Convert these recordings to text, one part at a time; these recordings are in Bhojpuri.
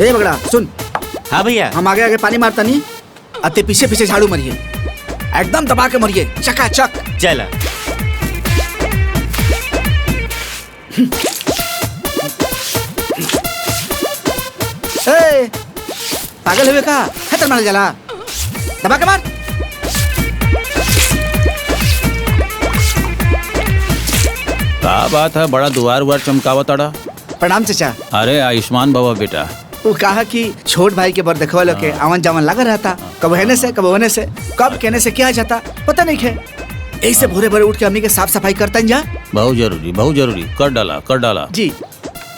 ए बगड़ा सुन। हाँ भैया। हम आगे आगे पानी मारता नहीं, अते पीछे पीछे झाड़ू मरिए, एकदम दबा के मरिए, चकाचक। चला। ए पागल हुए का खतर मार जाला, दबा के मार। क्या बात है, बड़ा दुआर उवार चमकावा तड़ा। प्रणाम चाचा। अरे आयुष्मान बाबा बेटा। वो कहा कि छोट भाई के बर देखवा लोग के आवन जावन लगा रहता, कब होने से कब होने से, कब कहने से क्या जाता पता नहीं है। ऐसे भोरे भोरे उठ के अम्मी के साफ सफाई करता जा। बहुत जरूरी कर डाला जी।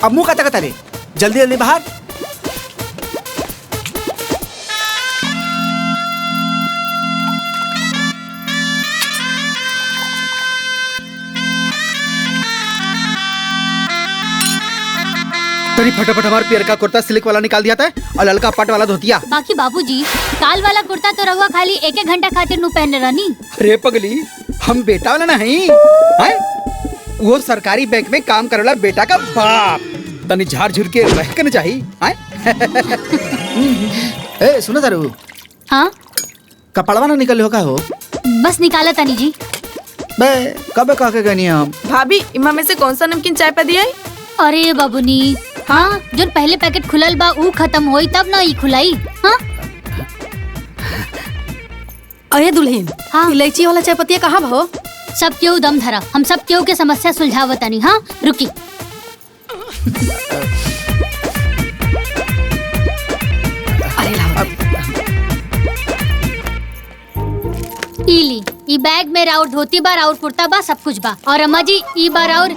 अब मुंह कता रे, जल्दी जल्दी बाहर। तरी फटाफट हमार पियर का कुर्ता सिल्क वाला निकाल दिया था और ललका पट वाला धोतिया। बाकी बाबूजी काल वाला कुर्ता तो रहुआ खाली एक घंटा खातिर नु पहने रहनी। अरे पगली, हम बेटा वाला नहीं है, वो सरकारी बैंक में काम करे वाला बेटा का बाप, तनी झाड़ झुर के रह के न चाहिए। ए सुनो तारू। हाँ कपड़वा ना निकल होगा हो। बस निकाला तनी जी। बे कब कह के गनी हम। भाभी इमा में से कौन सा नमकीन चाय पे दिया? अरे बाबूनी, हाँ जो पहले पैकेट खुलल बा ऊ खत्म होई तब ना ई खुलाई। हाँ अरे दुल्हन, हाँ इलायची वाला चाय पत्ती कहाँ भाव? सब क्यों दम धरा, हम सब क्यों के समस्या सुलझावतानी। हाँ रुकी। इली ई बैग में राउर धोती बा, राउर कुर्ता बा, सब कुछ बा। और अम्मा जी ई बा राउर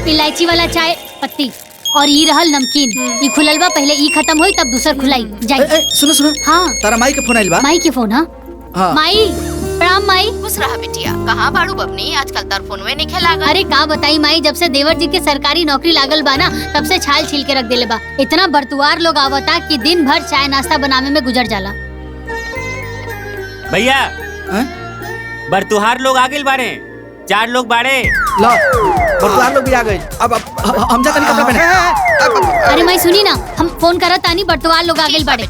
इलायची वाला चाय पत्ती, और ई रहल नमकीन। ई खुलल बा, पहले ई खत्म होई तब दूसर खुलाई जाई। सुनो सुनो। हाँ तारा माई के फोन आइल बा। माई के फोन? हाँ माई प्रणाम माई। खुश रहा बिटिया, कहाँ बाड़ू बबनी, आजकल तार फोनवे नहीं खेलागा। अरे का बताई माई, जब से देवर जी के सरकारी नौकरी लागल बा ना, तब से छाल छील के रख देले बा। इतना बरतुआर लोग आवता कि दिन भर चाय नाश्ता बनावे में गुजर जाला। भैया बरतुहार लोग आगे बाड़े, 4 लोग बाड़े। लो बरतुहार लोग भी आ गए। अब हम जा तनी कपड़ा पहने। अरे माई सुनी ना, हम फोन करत तानी, बरतुहार लोग आगे बाड़े।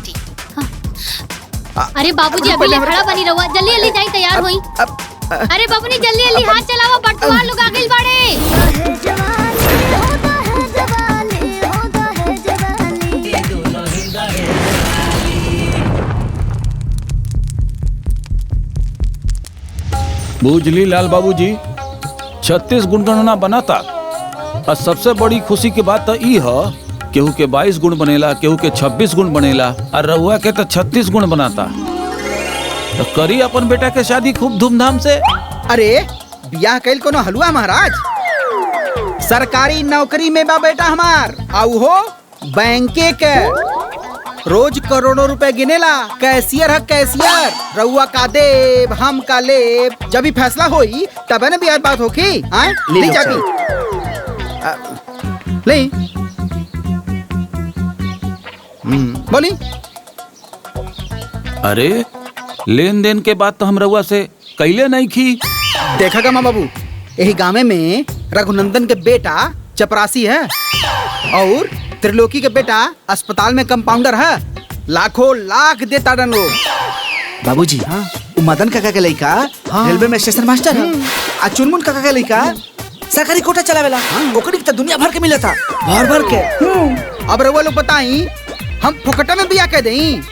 अरे बाबूजी अभी ले खड़ा बनी रहुआ, जल्दी जल्दी जाई तैयार होई। अरे बाबूनी जल्दी जल्दी हाथ चलावा, बरतुहार लोग आगे बाड़े। बूझली लाल बाबूजी, 36 गुणगणना बनाता और सबसे बड़ी खुशी की बात तो ई है, केहू के 22 गुण बनेला, केहू के 26 गुण बनेला, और रहुआ के तो 36 गुण बनाता। तो करी अपन बेटा के शादी खूब धूमधाम से। अरे बियाह कैल कोनो हलवा महाराज, सरकारी नौकरी में बा बेटा हमार, आउ हो बैंके के, रोज करोड़ों रुपए गिनेला, कैशियर है कैशियर। रउआ का देव हम का लेब, जब भी फैसला होई तब न बियाह बात होगी। ले चाबी ले। बोली। अरे लेन देन के बाद तो हम रउआ से कैले नहीं की। देखा गा माँ बाबू, यही गाँव में रघुनंदन के बेटा चपरासी है और त्रिलोकी के बेटा अस्पताल में कंपाउंडर है, लाखों लाख देता डन लोग। बाबूजी हाँ, मदन काका के लड़का रेलवे में स्टेशन मास्टर है, आ चुनमुन काका के लड़का सरकारी कोटा चलावेला। ओकरी तो दुनिया भर के मिला था, भर भर के। अब रउआ लोग बताई हम फुकटा में बिया कह दें?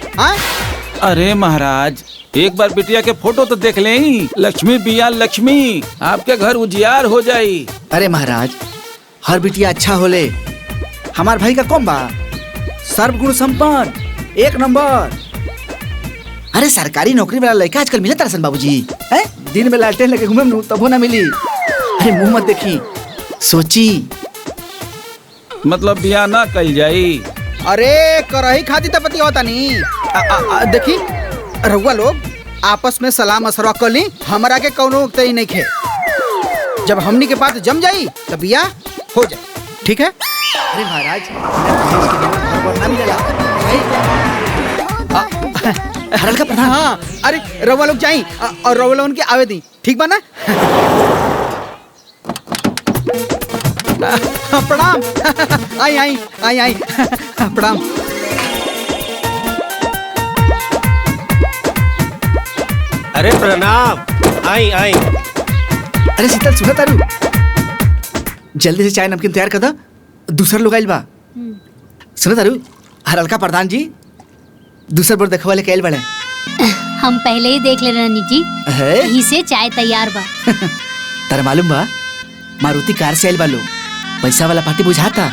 अरे महाराज, एक बार बिटिया के फोटो तो देख लें। लक्ष्मी बिया लक्ष्मी, आपके घर उजियार हो जाई। अरे महाराज, हर बिटिया अच्छा होले, हमार भाई का कौन बा, सर्वगुण संपन्न, 1 नंबर। अरे सरकारी नौकरी वाला लड़का आजकल मिले तरसन बाबूजी, हैं? दिन में लालटेन लेके घूमे न तबो ना मिली। अरे मुंह मत देखी, सोची। मतलब बिया ना कल जाई। अरे करही खाती तपति होता नहीं। देखी रउआ लोग आपस में सलाह मशवरा कर ली, हमरा के कौनो तय नहीं खे। जब हमनी के बात जम जाई तब बिया हो जाए, ठीक है? अरे महाराज, हरल का प्रधान। हाँ, अरे रउआ लोग जाई और रउआ लोगन के आवे दी, ठीक बा ना? प्रणाम। आई आई आई आई प्रणाम। अरे प्रणाम। आई आई। अरे शीतल सुना तारू, जल्दी से चाय नमकीन तैयार कर दो, दूसरा लोग आइल बा। सुना तारू, हरलका प्रधान जी दूसर बार देखवा लेके आइल बड़े। हम पहले ही देख ले रानी जी, है? यही से चाय तैयार बा। तारा मालूम बा, मारुति कार से आइल बा लोग, पैसा वाला पार्टी बुझाता।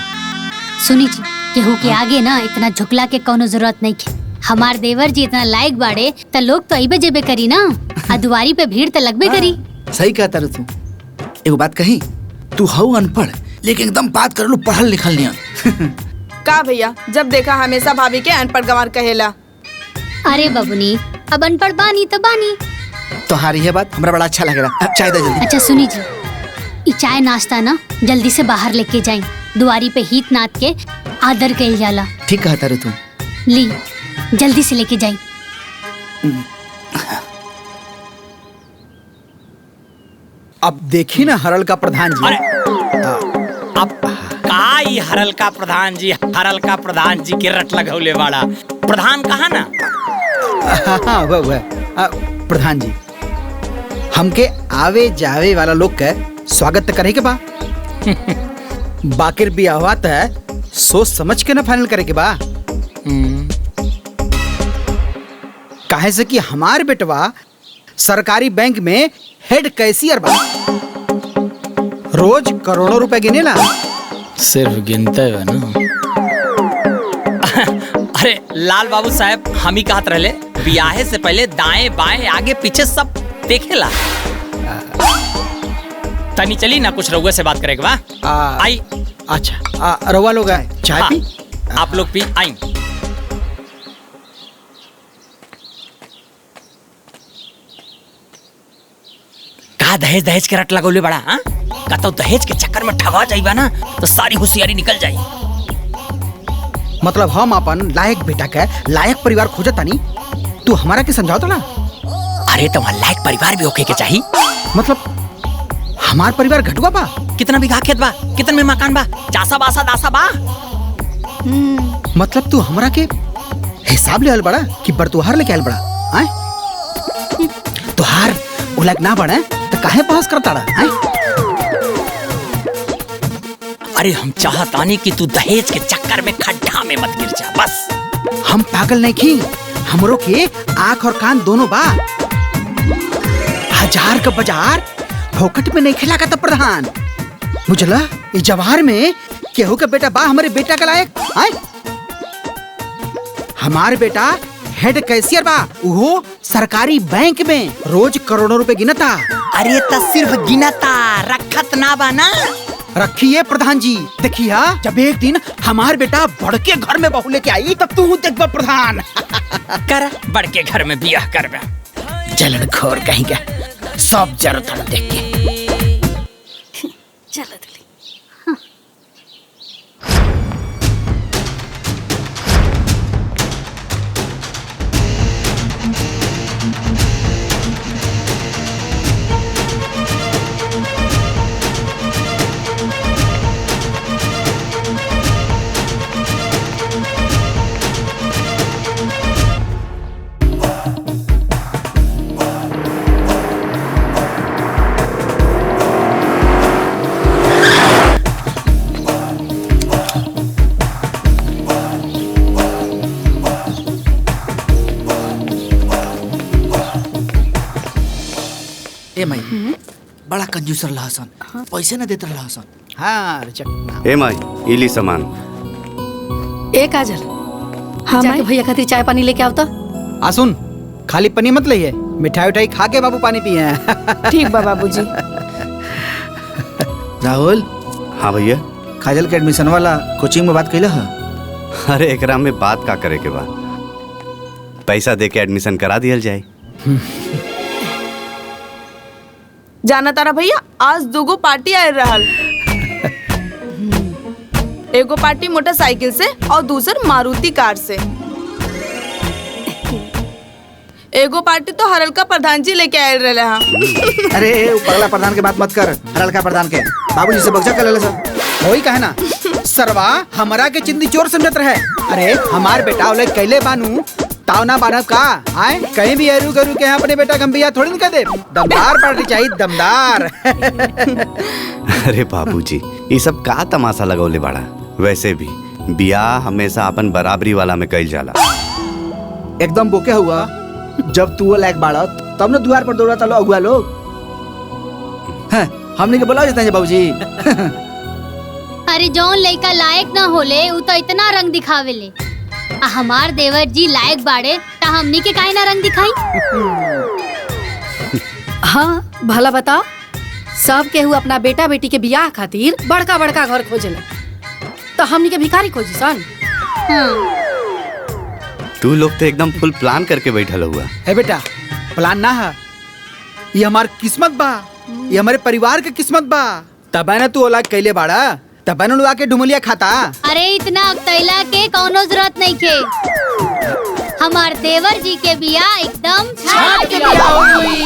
सुनी जी, केहू के आगे ना इतना झुकला के कोनो जरूरत नहीं है। हमार देवर जी इतना लायक बाड़े त लोग तो अइबे जेबे करी ना, आ दुआरी पे भीड़ त लगबे करी। सही कहता रे तू। एगो बात कही, तू हऊ अनपढ़ लेकिन एकदम बात कर लो पढ़ल लिखल नहीं। का भैया, जब देखा हमेशा भाभी के अनपढ़ गंवार कहेला। अरे बबुनी, अब अनपढ़ बानी तो बानी। तोहारी ये बात हमरा बड़ा अच्छा लग रहा। अब चाय दे जल्दी। अच्छा सुनी जी, ये चाय नाश्ता ना जल्दी से बाहर लेके जाए, दुआरी पे हित नाथ के आदर कइल जाला। ठीक कहता रे तू। ली जल्दी से लेके जाए। अब देखी ना हरल का प्रधान जी। अब का ई हरल का प्रधान जी के रट लगौले वाला प्रधान कहा ना। हाँ वह प्रधान जी, हमके आवे जावे वाला लोग के स्वागत करे के बा। बाकिर बियाहवा त सोच समझ के ना फाइनल करे के बा। काहे से कि हमार बेटवा सरकारी बैंक में हेड कैशियर बा, रोज करोड़ों रुपए गिनेला। सिर्फ गिनते है ना। अरे लाल बाबू साहब, हम ही कहत रहले बियाहे से पहले दाएं बाएं आगे पीछे सब देखेला। तनी चली ना, कुछ रउआ से बात करेगा बा। आई। अच्छा रउआ लोग आए चाय हाँ, पी। आप लोग पी। आई। का दहेज दहेज के रट लगौले बड़ा? हाँ, का तो दहेज के चक्कर में ठगा जाइबा ना तो सारी होशियारी निकल जाई। मतलब हम अपन लायक बेटा के लायक परिवार खोजतानी, तू हमारा के समझाओ तो ना। अरे तुम्हारा लायक परिवार भी होके के चाहिए। मतलब हमार परिवार घटुआ बा? कितना बीघा खेत बा, कितना में मकान बा, चासा बासा दासा बा। मतलब तू हमरा के हिसाब ले आल बड़ा कि बरतुहार लेके आल बड़ा? आए तुहार उलग ना बड़ा तो काहे बहस करता रहा? अरे हम चाहतानी कि तू दहेज के चक्कर में खड्डा में मत गिर जा, बस। हम पागल नहीं की, हमरो के आँख और कान दोनों बा। हजार का बाजार फोकट में नहीं खिला का प्रधान। मुझला इस जवाहर में केहू का बेटा बा हमारे बेटा का लायक? आए हमारे बेटा हेड कैशियर बा, वो सरकारी बैंक में रोज करोड़ों रुपए गिनता। अरे तो सिर्फ गिनता, रखत ना बा ना। रखिए प्रधान जी, देखिए जब एक दिन हमार बेटा बड़के घर में बहू लेके आई तब तू देखबा प्रधान। कर बड़के घर में बियाह करबा। जलन खोर कहीं का सब जरूरत देख के। चलो ए माई बड़ा कंजूसर लहसन, पैसे न देत लहसन। हाँ चकना। ए माई इली सामान। ए काजल, हाँ जाके भैया खातिर चाय पानी लेके आओ तो। सुन, खाली पनी मत लइए, मिठाई उठाई खा के बाबू पानी पिए। ठीक बा बाबूजी। राहुल। हाँ भैया। काजल के एडमिशन वाला कोचिंग में बात कैला है? अरे एकरा में बात का करे के बा, पैसा दे के एडमिशन करा दिया जाए। जाना तारा भैया, आज दूगो पार्टी आए रहल। एगो पार्टी मोटरसाइकिल से और दूसर मारुति कार से। एगो पार्टी तो हरलका प्रधान जी लेके आए रहे। हाँ। अरे पगला प्रधान के बात मत कर, हरलका प्रधान के बाबूजी से बगजा कर ले सर। वही कहे ना, सरवा हमारा के चिंदी चोर समझत रहे। अरे हमार बेटा ओले कैले बानू ताव ना बानब का आए कहीं भी हरू गरू के यहाँ अपने बेटा हम बिया थोड़ी ना दे। दमदार पार्टी चाहिए, दमदार। अरे बाबूजी ये सब का तमाशा लगौले बाड़ा। वैसे भी बियाह हमेशा अपन बराबरी वाला में कइल जाला। एकदम बोके हुआ। जब तू वो लायक बाड़ा तब न द्वार पर दौड़ा चलो अगुआ लोग। हैं, हमने के बुला देते हैं बाबूजी। अरे जौन लड़का लायक ना होले उ तो इतना रंग दिखावेले। आ हमार देवर जी लायक बाड़े ता हमनी के काहे ना रंग दिखाई। हाँ भला बताओ, सब केहू अपना बेटा बेटी के बियाह खातिर बड़का बड़का घर खोजेला, तो हमनी के भिखारी खोजी सन। तू लोग तो एकदम फुल प्लान करके बैठल हुआ है बेटा। प्लान ना है, ये हमार किस्मत बा, ये हमारे परिवार के किस्मत बा। तब है ना तू औलाद कैले बाड़ा, तब है ना लोग आके डुमलिया खाता। अरे इतना अकतैला के कौनो जरूरत नहीं के। हमार देवर जी के बियाह एकदम छाट के बियाह होई।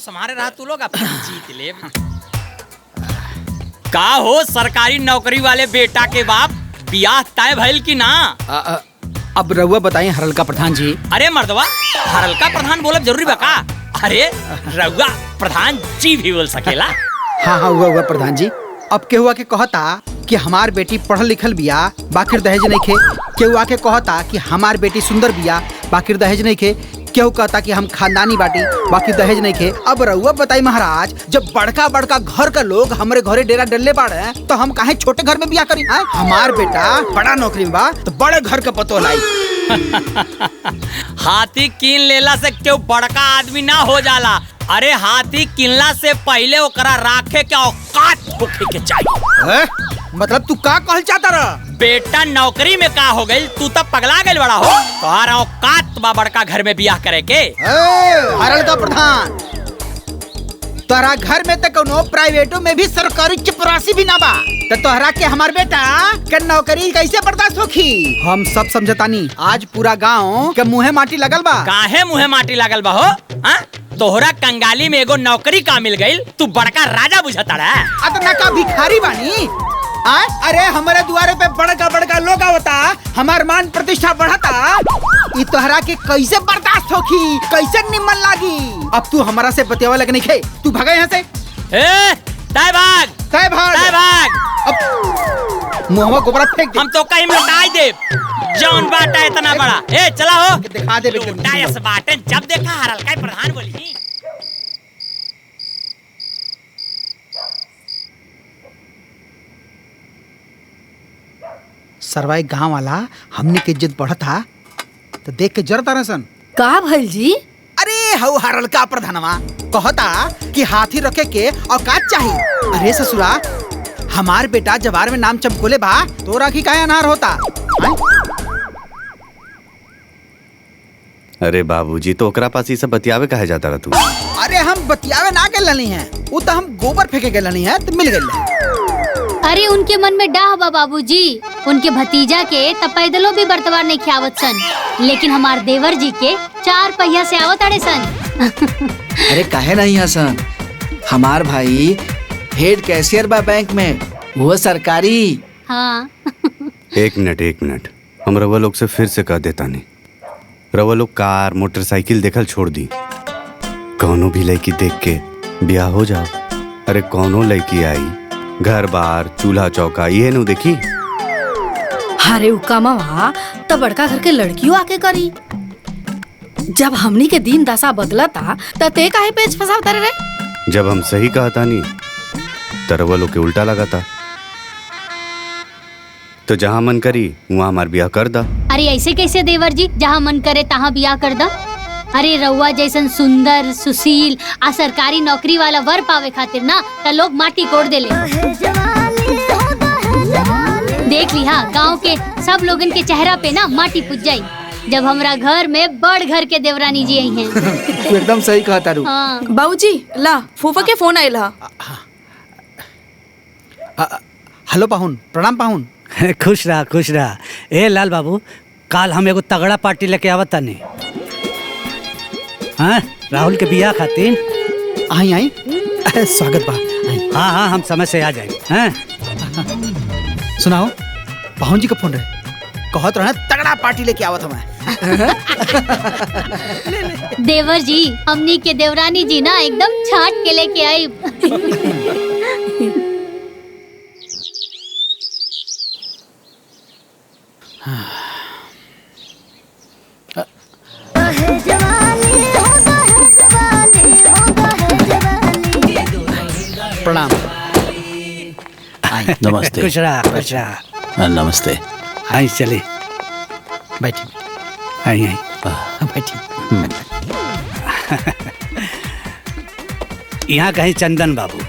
संभारे रहा तू लोग अपना जीत ले। का हो सरकारी नौकरी वाले बेटा के बाप, बियाह तय भइल की ना? अब रउआ बताइए हरलका प्रधान जी। अरे मर्दवा, हरलका प्रधान बोलब जरूरी बा का? अरे रउआ प्रधान जी भी बोल सकेला। हाँ हाँ हुआ प्रधान जी। अब केहू आके कहता कि हमार बेटी पढ़ल लिखल बिया बाकिर दहेज नहीं खे, केहू आके कहता कि हमार बेटी सुंदर बिया बाकिर दहेज नहीं खे, केहू कहता कि हम खानदानी बाटी बाकी दहेज नहीं खे। अब रउआ बताई महाराज, जब बड़का बड़का घर का लोग हमारे घरे डेरा डलले बाड़े तो हम काहे छोटे घर में बिया करी? हमार बेटा बड़ा नौकरी में बा तो बड़े घर का पतो लाई। हाथी कीन लेला से क्यों बड़का आदमी ना हो जाला, अरे हाथी किनला से पहले ओकरा राखे के औकात होखे के चाहिए। मतलब तू का कहल चाहता रहा? बेटा नौकरी में का हो गई, तू तब पगला गई बड़ा हो। तोहरा औकात बा बड़का घर में बियाह करे के। हरल का प्रधान, तोहरा घर में तो कोनो प्राइवेटो में भी सरकारी चपरासी भी ना बा, तो तोहरा के हमार बेटा के नौकरी कैसे बर्दाश्त होखी? हम सब समझतानी। आज पूरा गांव के मुँहे माटी लगल बा। काहे मुँहे माटी लागल बा हो? तोहरा कंगाली में एगो नौकरी का मिल गई, तू बड़का राजा बुझता रहा। अतना का भिखारी बानी? अरे हमारे दुआरे पे बड़का बड़का लोग आवता, हमार मान प्रतिष्ठा बढ़ता, ई तोहरा के कैसे बर्दाश्त होखी, कैसे निमन लागी? अब तू हमारा से बतियावा लग नहीं खे, तू भागा यहाँ से। तय भाग, तय भाग, तय भाग। अब मुँहवा गोबरा फेंक दे। हम तो कहीं लौटाई दे। जौन बाटा इतना बड़ा, चला हो दिखा दे। लौटायस बाटे, जब देखा हरल का प्रधान बोली। सरवाई गांव वाला हमने के इज्जत बढ़ता तो देख के जरता रहे सन। का भइल जी? अरे हऊ हरल का प्रधानवा कहता कि हाथी रखे के औकात चाहिए। अरे ससुरा, हमार बेटा जवार में नाम चमकोले बा, तो राखी काहे अनार होता? अरे बाबूजी, तो ओकरा पास ये सब बतियावे कहे जाता रहा तू? अरे हम बतियावे ना के लनी है, वो तो हम गोबर फेंके के लनी है, तो मिल गई। अरे उनके मन में डाह बा बाबूजी, उनके भतीजा के त पैदलो भी बर्तवार नहीं खियावत सन, लेकिन हमार देवर जी के 4 पहिया से आवत अड़े सन। अरे काहे नहीं हसन, हमार भाई हेड कैशियर बा बैंक में, वो सरकारी। हाँ। एक मिनट, हम रवा लोग से फिर से कह देता नहीं। रवा लोग कार मोटरसाइकिल देखल छोड़ दी, कौनो भी लड़की देख के ब्याह हो जाओ। अरे कौनो लड़की आई, घर बार चूल्हा चौका ये नु देखी। अरे उकामा तो बड़का घर के लड़कियों आके करी। जब हमनी के दिन दशा बदलता तो ते काहे पेच फसावता रे? जब हम सही कहता नहीं तो रवा लोग के उल्टा लगाता। तो जहाँ मन करी वहाँ हमार ब्याह कर दा। अरे ऐसे कैसे देवर जी, जहाँ मन करे तहाँ बियाह कर दा। अरे रउआ जैसन सुंदर सुशील आ सरकारी नौकरी वाला वर पावे खातिर ना त लोग माटी कोड़ देले। देख ली हाँ, गाँव के सब लोगन के चेहरा पे ना माटी पुज जाई जब हमरा घर में बड़ घर के देवरानी जी आई हैं। तू एकदम सही कहा तारू। हाँ। बाबूजी ला फूफा के फोन आयल हा। हेलो पाहुन, प्रणाम पाहुन। खुश रहा। ए लाल बाबू, काल हम एगो तगड़ा पार्टी लेके आवत तानी। हाँ, राहुल के बियाह खातिर। आई स्वागत बा। हाँ, हम समय से आ जाए। हाँ? सुनाओ, पाहुन जी का फोन रहे, कहत रहे तगड़ा पार्टी लेके आवत हमें। देवर जी, हमनी के देवरानी जी ना एकदम छाट के लेके आई। प्रणाम। नमस्ते। खुश रहा। नमस्ते। आई चले, बैठी आई बैठी। यहाँ कहीं चंदन बाबू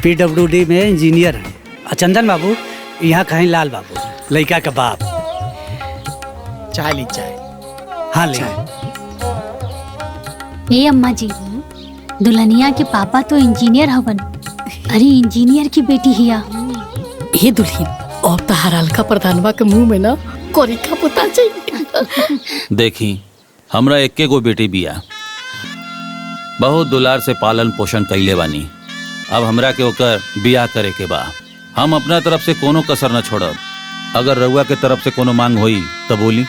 PWD में इंजीनियर हैं, और चंदन बाबू यहाँ कहीं लाल बाबू लड़का का बाप। चाय ली चाय। हाँ ले। ए अम्मा जी, दुल्हनिया के पापा तो इंजीनियर हवन। अरे इंजीनियर की बेटी हिया। ये दुल्हन और तो हरल का प्रधानवा के मुंह में ना कोरिका पुता चाहिए। देखी, हमरा एक्के गो बेटी बिया, बहुत दुलार से पालन पोषण कैले बानी। अब हमरा के ओकर बियाह करे के बा। हम अपना तरफ से कोनो कसर न छोड़ब। अगर रउआ के तरफ से कोनो मांग होई तो बोली।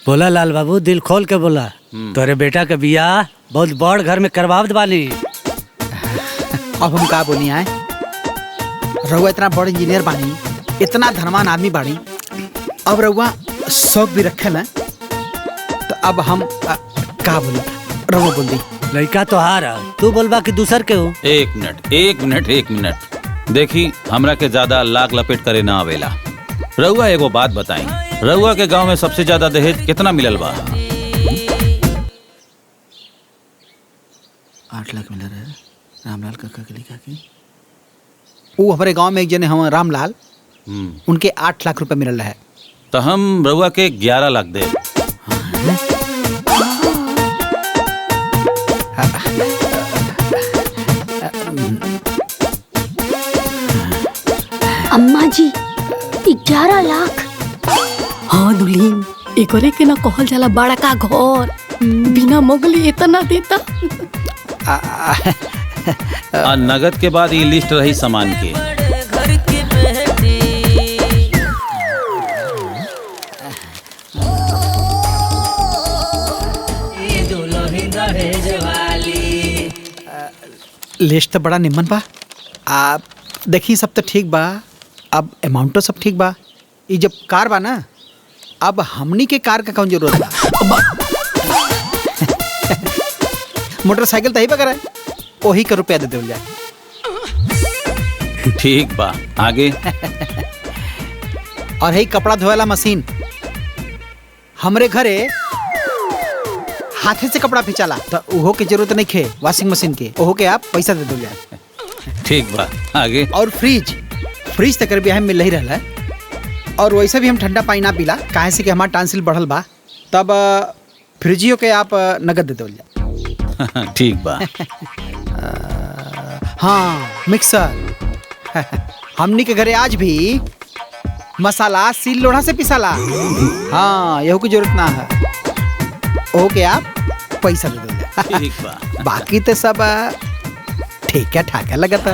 बोला लाल बाबू, दिल खोल के बोला। तोरे बेटा के बियाह बहुत बड़ घर में करवावत बानी। अब हम का बोली आए, रउआ इतना बड़ इंजीनियर बानी, इतना धनवान आदमी बानी, अब रउआ शौक भी रखे हैं, तो अब हम का बोली? रउआ बोल दी। लड़का तो हारा, तू बोलबा कि दूसर के हो। एक मिनट। देखी, हमरा के ज्यादा लाग लपेट करे ना आवेला। रउआ एगो बात बताई, रउआ के गांव में सबसे ज्यादा दहेज कितना मिलल बा? 8 लाख मिल रहा है रामलाल काका के लिखा के। वो हमारे गांव में एक जने हम रामलाल, उनके 8 लाख रुपए मिल रहा है। तो हम रउआ के 11 लाख दे। अम्मा जी 11 लाख। हाँ दुल्हीन, एकरे के ना कहल जाला बड़ा का घर, बिना मोगली इतना देता। नगद के बाद ये लिस्ट रही सामान की। लिस्ट तो बड़ा निम्न बा। आप देखी सब तो ठीक बा, अब अमाउंट तो सब ठीक बा। ये जब कार बा ना, अब हमनी के कार का कौन जरूरत बा। मोटरसाइकिल तो ही बगैर है, वही का रुपया दे देवल जाए। ठीक बा, आगे। और है कपड़ा धोए वाला मशीन, हमरे घरे हाथे से कपड़ा फिचाला, तो ओहो के जरूरत नहीं खे वॉशिंग मशीन के, ओहो के आप पैसा दे दो जाए। ठीक बा, आगे। और फ्रिज तक भी मिल ही रहा है। और वैसे भी हम ठंडा पानी ना पीला, काहे से कि हमारा टांसिल बढ़ल बा, तब फ्रिजियो के आप नगद दे दो जाए। ठीक बा। हाँ, मिक्सर हमनी के घरे आज भी मसाला सील लोढ़ा से पिसाला। हाँ, यहू की जरूरत ना है, ओहो के आप पैसा दे दो। ठीक बा। बाकी तो सब ठीक है ठाक है लगता।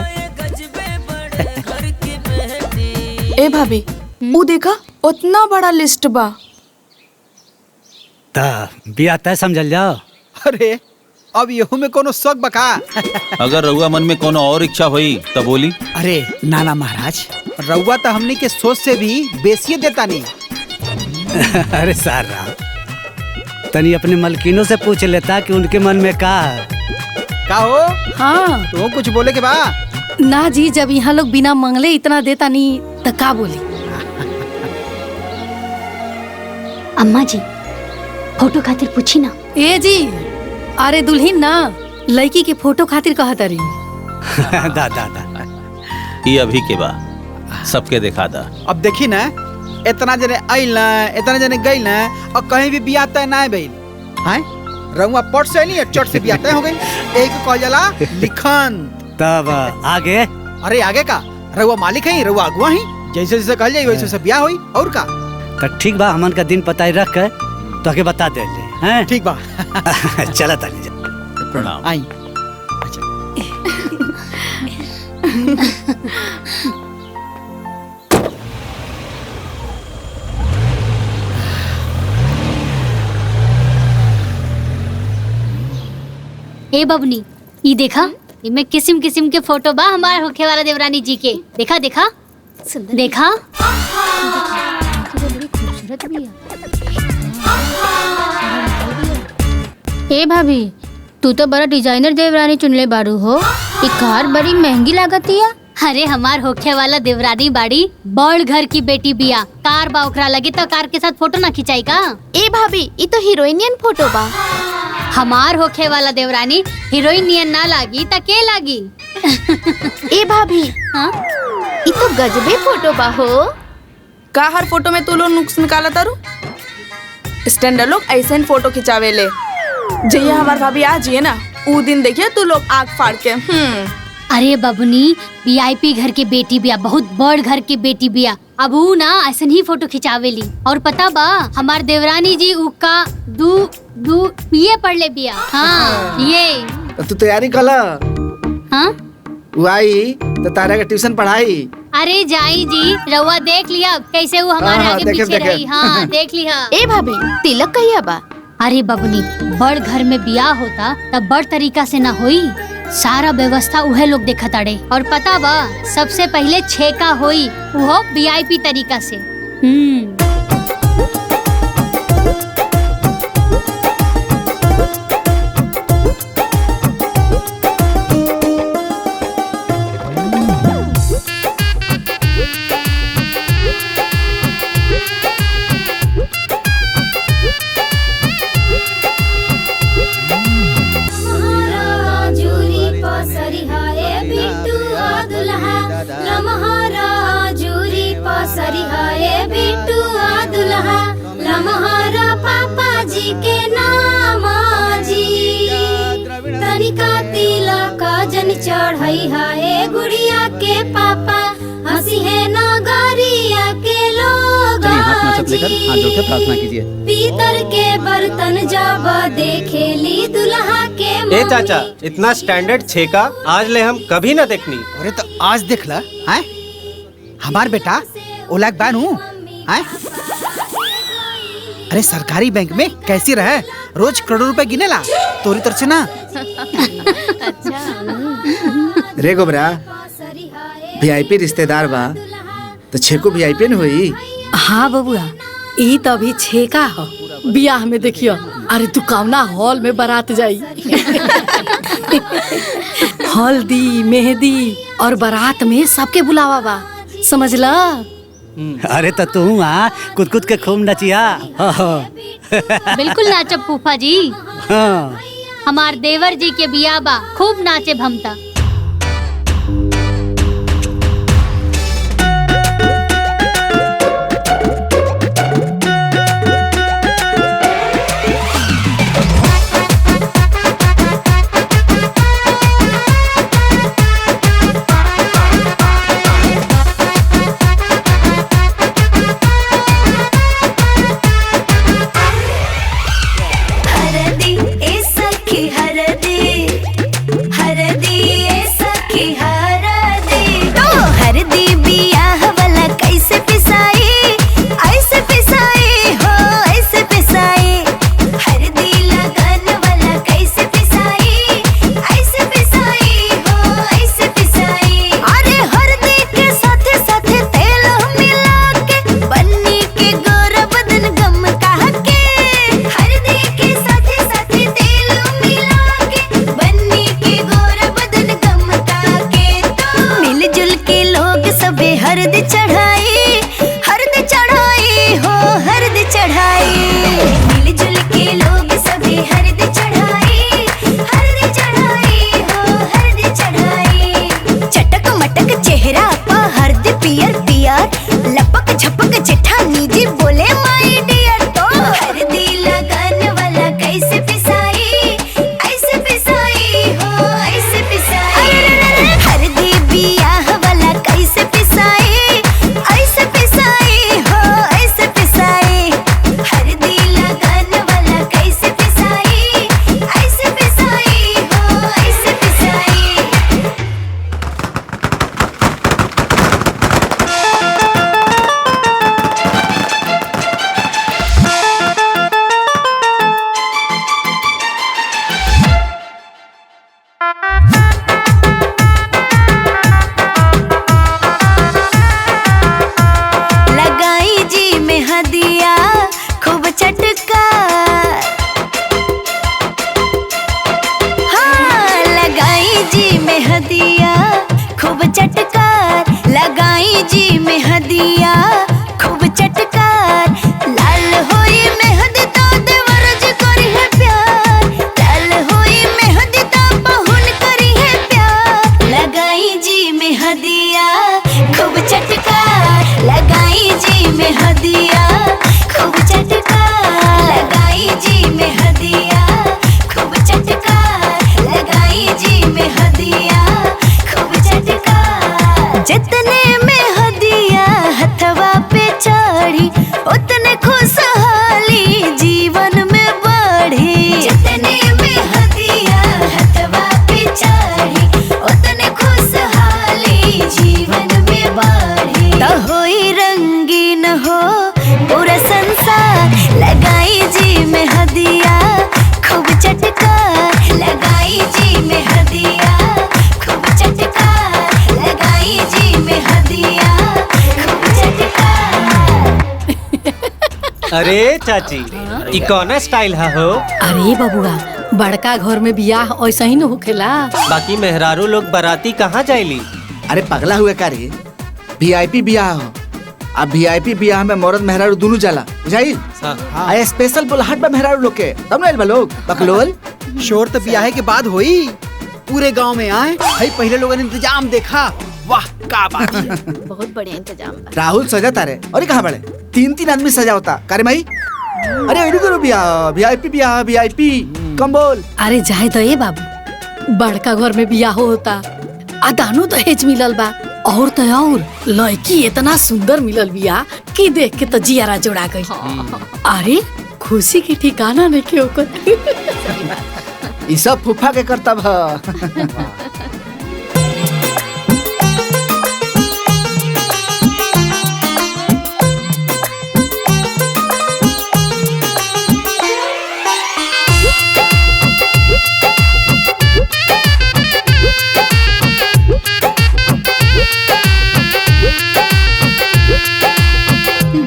ए भाभी, वो देखा उतना बड़ा लिस्ट बा। ता बिया तय समझल जाओ। अरे अब यहू में कोनो शौक बका। अगर रउआ मन में कोनो और इच्छा हुई तो बोली। अरे नाना महाराज, रउआ तो हमनी के सोच से भी बेसिए देता नहीं। अरे सारा तनी अपने मलकिनों से पूछ लेता कि उनके मन में का है। का हो? हाँ तो कुछ बोले के बा? ना जी, जब यहाँ लोग बिना मंगले इतना देता नहीं तो का बोली। अम्मा जी फोटो खातिर पूछी ना। ए जी, अरे दुल्हीन ना लड़की के फोटो खातिर कहता रही। दा दा दा ये अभी के बा, सबके दिखा दा। अब देखी ना, इतना जने आइल ना, इतना जने गइल ना, और कहीं भी बियाह तय ना भइल। हैं रउआ पट से नहीं, चट से बियाह तय हो गई। एक कह जाला लिखन। तब आगे। अरे आगे का, रउआ मालिक है, रउआ अगुआ ही, जैसे जैसे कहल जाई वैसे वैसे बियाह होई। और का तो ठीक बा, हमन का दिन पता रख के तो आगे बता दे हैं। ठीक बा। चला ताली जा। प्रणाम। आई ए बबनी, ये देखा, इनमें किस्म किस्म के फोटो बा हमारे होखे वाला देवरानी जी के। देखा देखा देखा, बड़ी खूबसूरत भी है। ए भाभी, तू तो बड़ा डिजाइनर देवरानी चुनले बारू हो। ये कार बड़ी महंगी लागती है। अरे हमार होखे वाला देवरानी बाड़ी बड़ घर की बेटी बिया, कार बा ओकरा लगे तो कार के साथ फोटो ना खिंचाई का। ए भाभी, ये तो हीरोइनियन फोटो बा। हमार होखे वाला देवरानी हीरोइन नियन ना लागी त के लागी। ए भाभी, हाँ? ये तो गजबे फोटो बा हो। का हर फोटो में तू लोग नुक्स निकाला तारू? स्टैंडर्ड लोग ऐसे ही फोटो खिंचावे ले। जैया हमार भाभी आ जिए ना, ऊ दिन देखिए तू लोग आग फाड़ के। अरे बबनी, वीआईपी घर के बेटी बिया, बहुत बड़ घर के बेटी बिया। अब ऊ ना ऐसे ही फोटो खिंचावेली। और पता बा हमार देवरानी जी ऊ का दू ये पढ़ ले बिया। हाँ ये तू तैयारी कला। हाँ वो आई तो तारा का ट्यूशन पढ़ाई। अरे जाई जी, रउआ देख लिया कैसे वो हमारे हाँ, आगे देखे, पीछे देखे। रही। हाँ देख लिया। ए भाभी, तिलक कहिया बा? अरे बबनी, बड़ घर में बियाह होता तब बड़ तरीका से ना होई, सारा व्यवस्था उहे लोग देखत अड़े। और पता बा सबसे पहले छेका होई, वो वीआईपी तरीका से। जो लमहरा जूरी पसरी है बिटुआ दुल्हा लमहरा पापा जी के नाम जी तनिका तिलक जन चढ़ई है गुड़िया के पापा हंसी है नगरिया के लोग प्रार्थना कीजिए। पीतल के बर्तन जब देखेली दुल्हा के ए चाचा, इतना स्टैंडर्ड छेका आज ले हम कभी ना देखनी। अरे तो आज देख ला हैं हमार बेटा ओलाक बानू हैं। अरे सरकारी बैंक में कैसी रहे रोज करोड़ों रुपए गिनेला तोरी तरफ से ना। रे गोबरा वीआईपी रिश्तेदार बा तो छेको वीआईपी न होई। हाँ बबुआ ई तो अभी छेका हो बियाह में देखियो। अरे तू कौना हॉल में बारात जाई हल्दी मेहंदी और बारात में सबके बुलावा बा समझला। अरे तो तू कुद कुद के खूब नचिया। बिल्कुल नाचब फूफा जी। हाँ। हमार देवर जी के बिया बा खूब नाचे भमता। अरे चाची ई कौन स्टाइल है हो? अरे बबुआ बड़का घर में बियाह ऐसा ही न होखेला। बाकी मेहरारू लोग बाराती कहाँ जाइली? अरे पगला हुए का रे वीआईपी बियाह हो। अब वीआईपी बियाह में मर्द मेहरारू दोनों जाला बुझाई। आए स्पेशल बुलाहट में मेहरारू लोग के तब ना लोग बकलोल शोर तो बियाह के बाद हुई पूरे गांव में आए भाई पहले लोगों ने इंतजाम देखा। वाह का बात बहुत बढ़िया इंतजाम बा। राहुल सजा तारे और कहाँ बड़े 3-3 आदमी सजा होता करे माई। अरे एडी करो बिया वीआईपी कम बोल। अरे जाए तो ये बाबू, बड़का घर में बियाह होता आ दानो दहेज मिलल बा और तो और लड़की इतना सुंदर मिलल बिया कि देख के तो जियारा जोड़ा गई। अरे खुशी की ठिकाना नहीं के ओकर। ई सब फूफा के करतब ह।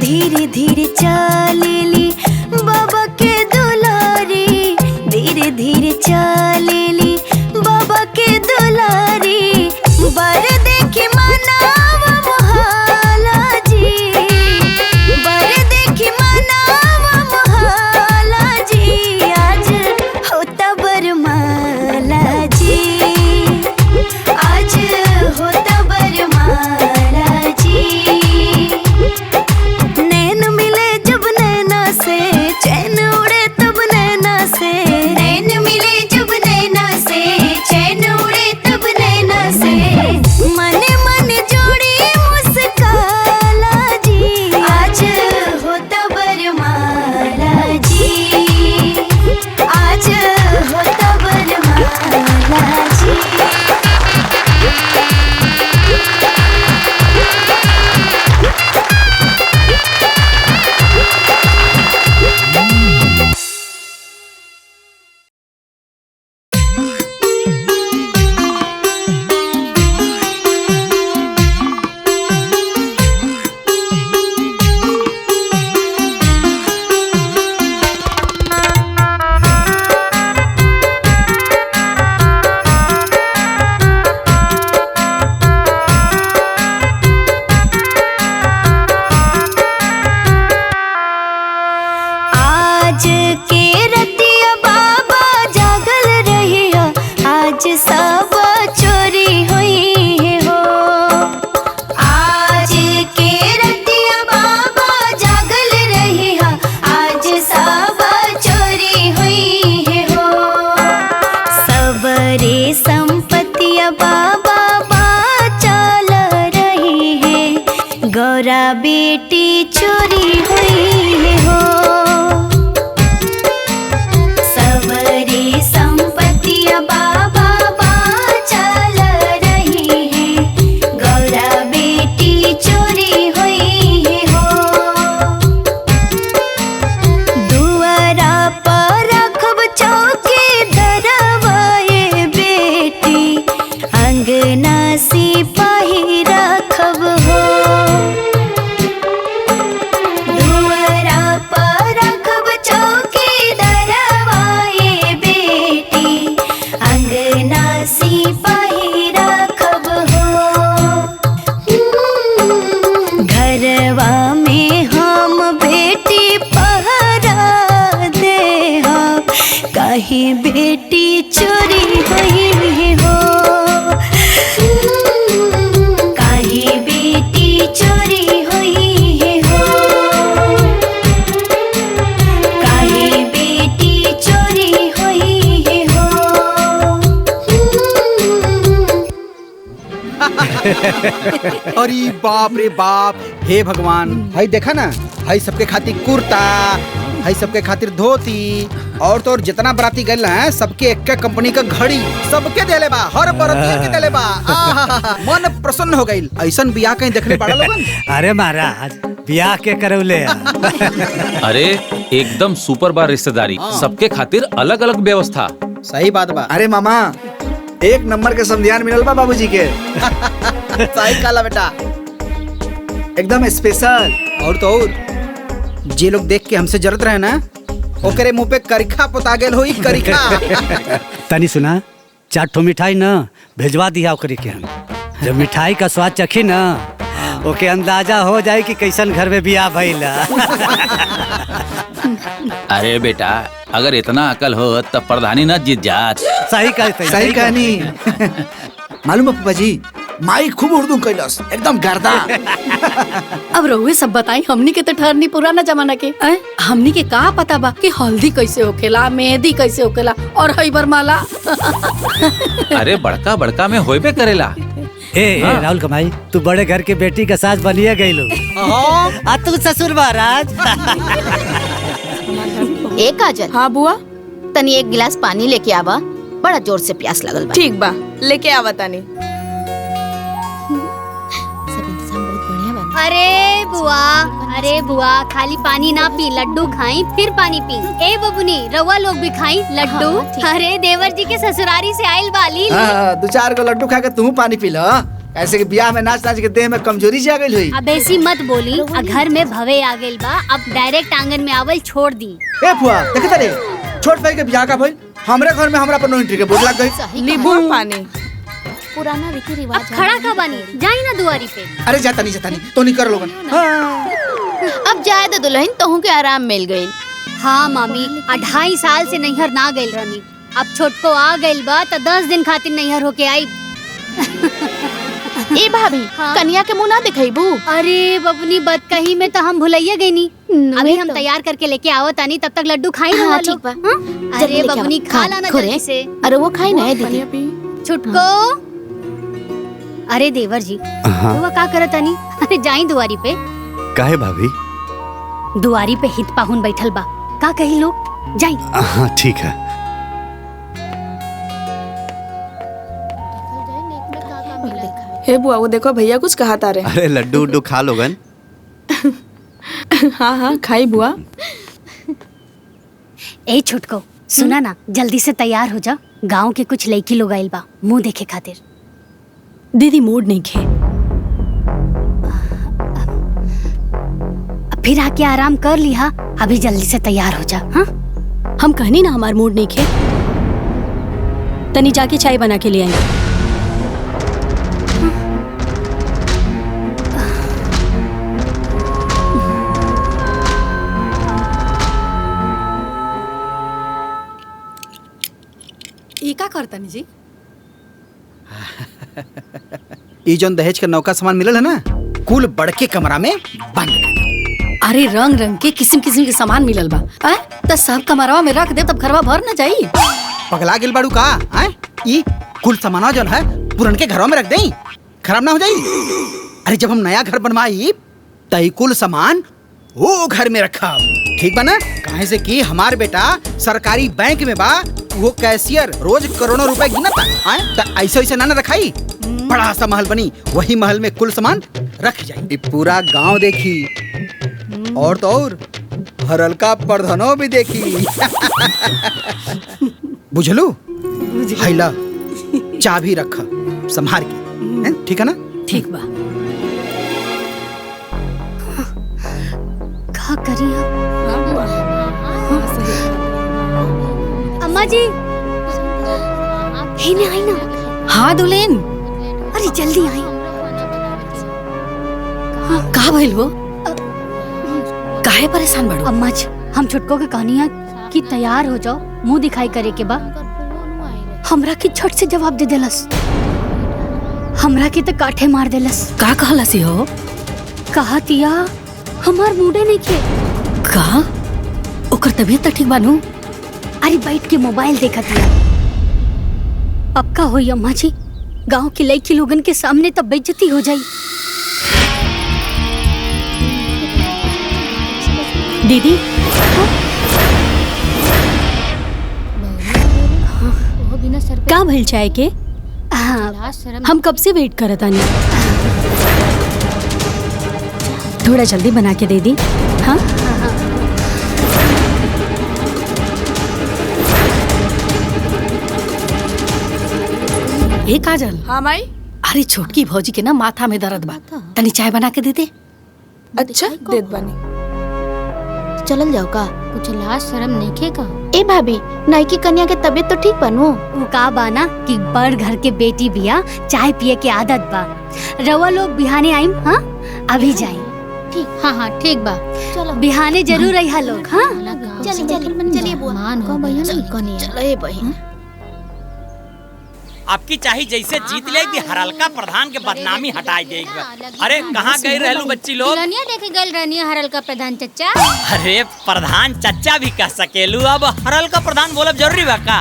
धीरे धीरे चलेली बाबा के दुलारी, धीरे धीरे चलेली बाबा के दुलारी। बर देखी मनावा मोहाला जी, बर देखी मनावा मोहाला जी। आज होता बरमाला जी, आज होता बरमाला जी। नैन मिले जब नैना से, चैन उड़े तब नैना से। नैन मिले जब नैना से, चैन उड़े तब नैना से। मन मन जोड़ी मुस्काला जी, आज होता बरमाला जी, आज होता बरमाला जी। आज के रतिया बाबा जागल रहिया, आज सब चोरी हुई हो। आज के रतिया बाबा जागल रहिया, आज सब चोरी हुई हो। सबरे संपत्तिया बाबा बाचल रही है, गौरा बेटी चोरी हुई हो। सबरी संपत्तियां बाबा बाचल रही है, गौरा बेटी चोरी हुई हो। दुआरा पर रखब चौकी धरवाए बेटी, अंगना सिपाही रखब हो। दुआरा पर रखब चौकी धरवाए बेटी, अंगना सिपाही रखब हो। घरवा में हम बेटी पहरा देहब, कहीं बेटी चोरी हुई हो। कहीं बेटी चोरी हुई हो, कहीं बेटी चोरी हुई हो। अरे बाप रे बाप, हे भगवान। भाई देखा ना, भाई सबके खातिर कुर्ता, भाई सबके खातिर धोती, और तो और जितना बराती गए हैं सबके एक कंपनी का घड़ी सबके देले बा, हर बराती के देले बा। आहा, मन प्रसन्न हो गई। ऐसन बियाह कहीं देखने पड़ा लोगन? अरे महाराज बियाह के करौले अरे एकदम सुपर बार रिश्तेदारी, सबके खातिर अलग अलग व्यवस्था। सही बात बा। अरे मामा एक नंबर के समधियान मिलल बा बाबूजी के। सही काला बेटा, एकदम स्पेशल। और तो और जे लोग देख के हमसे जरूरत रहे ना, ओकरे मुंह पे करिखा पोता गेल होई, करिखा। तनी सुना, 4 ठो मिठाई न भेजवा दिया ओकरी के हम। जब मिठाई का स्वाद चखी न, ओके अंदाजा हो जाए कि कैसन घर में बियाह भइला। अरे बेटा, अगर इतना अकल हो तब प्रधानी न जीत जात। सही कहते, सही कहानी। मालूम है पापा जी, माई खूब उर्दू कैलस एकदम गर्दा। अब रहुए सब बताई, हमनी के तो ठहरनी पुराना जमाना के हमनी के का पता बा कि हल्दी कैसे होखेला, मेहंदी कैसे होखेला और हईबर माला। अरे बड़का बड़का में होइबे करेला। ए राहुल कमाई, तू बड़े घर के बेटी का सास बनिए गई लो। आ तू ससुर महाराज। ए काजल। हाँ बुआ। तनी एक गिलास पानी लेके आवा, बड़ा जोर से प्यास लगल बा। ठीक बा, लेके आवा तानी। अरे बुआ खाली पानी ना पी, लड्डू खाई फिर पानी पी। ए बबुनी रउआ लोग भी खाई लड्डू। अरे देवर जी के ससुरारी से आइल बाली। हाँ, 2-4 गो लड्डू खा के तू पानी पी लो। ऐसे कि ब्याह में नाच नाच के देह में कमजोरी जा गई हुई। अब ऐसी मत बोली, घर में भवे आ गइल बा, अब डायरेक्ट आंगन में आवल छोड़ दी। ए फुआ देखे तारे, छोट भाई के ब्याह का भइल, हमरे घर में हमरा पर नो एंट्री के बोर्ड लग गई। नींबू पानी पुराना रीति रिवाज। अब खड़ा का बानी, जाई ना दुआरी पे। अरे जाता नहीं तो नहीं कर लोगन। अब जाए तो दुल्हन तोहू के आराम मिल गई। हाँ मामी, 2.5 साल से नैहर ना गइल रहनी, अब छोटको आ गइल बा तो 10 दिन खातिर नैहर होके आई। ए भाभी, कन्या के मुंह ना दिखाईबू। अरे बबनी बदकही में तो हम भुलैया गई नी। अभी हम तैयार करके लेके आवत आनी, तब तक लड्डू खाई रहा लोग। अरे बबनी खा लाना जल्दी से। अरे वो खाई ना दीदी। छुटको। अरे देवर जी, वो का करत आनी? अरे जाई दुआरी पे। काहे भाभी? दुआरी पे हित पाहुन बैठल बा, का कही लोग, जाई। हाँ ठीक है। हे बुआ, वो देखो भैया कुछ कहा तारे। अरे लड्डू उड्डू खा लोगन। हाँ हाँ खाई बुआ। ए छुटको, सुना ना, जल्दी से तैयार हो जा, गांव के कुछ लड़की लोग आइल बा मुंह देखे खातिर। दीदी मूड नहीं खे, फिर आके आराम कर लिहा, अभी जल्दी से तैयार हो जा। हाँ हम कहनी ना हमार मूड नहीं खे, तनी जाके चाय बना के ले आई। ये का करतनी जी? ये जौन दहेज के नौका सामान मिलल है ना, कुल बड़के कमरा में बंद। अरे रंग रंग के किस्म किस्म के सामान मिलल बा, तो सब कमरवा में रख दे, तब घरवा भर न जाई। पगला गेल बाड़ू का? ई कुल सामाना जौन है पुरन के घरों में रख देई, खराब ना हो जाई। अरे जब हम नया घर बनवाई तई कुल सामान वो घर में रखा, ठीक बा ना? काहे से कि हमार बेटा सरकारी बैंक में बा, वो कैशियर रोज करोड़ों रुपए गिनता है, तो ऐसे ऐसे ना रखाई। बड़ा सा महल बनी, वही महल में कुल सामान रख जाए। ये पूरा गांव देखी और तो और हरलका प्रधानो भी देखी। बुझलू? हैला चाबी रखा संभार के, ठीक है ना? ठीक बा। का करी अम्मा जी? ही आई ना। हाँ दुल्हन, अरे जल्दी आई। का भइल हो? काहे परेशान बड़ो? अम्मा जी, हम छुटको के कहनिया कि तैयार हो जाओ, मुंह दिखाई करे के बा। हमरा की झट से जवाब दे देलस, हमरा की तो काठे मार देलस। का कहलसी हो? कहतिया हमार मूडे नहीं खे। का? ओकर तबीयत ठीक बानू? अरे बैठ के मोबाइल देखत है। अब का होई अम्मा जी? गांव की लड़की लोगन के सामने तब बेइज्जती हो जाई। दीदी का भइल चाय के? हम कब से वेट करत आनी, थोड़ा जल्दी बना के दे दी। हाँ ए काजल। हाँ माई। अरे छोटकी भौजी के ना माथा में दर्द बा, तनी चाय बना के दे दे। अच्छा देत बानी। चलल जाओ का? कुछ लाज शर्म नहीं का? ए भाभी, नाई की कन्या के तबीयत तो ठीक बनू? वो का बाना कि बड़ घर के बेटी बिया, चाय पिए के आदत बा। रवा लोग बिहाने आइम। हाँ अभी जाई। ठीक। हाँ हाँ ठीक बा, चलो बिहाने जरूर रही लोग। हाँ चलिए बुआ। चलो ए बहन। आपकी चाही जैसे जीत ले भी हरलका प्रधान के बदनामी हटाई दे। अरे कहाँ गई रहलू बच्ची लोग? दुल्हनिया देखे गल रहनी है हरल का प्रधान चचा। अरे प्रधान चचा भी कह सकेलू, अब हरलका प्रधान बोलब जरूरी बा का?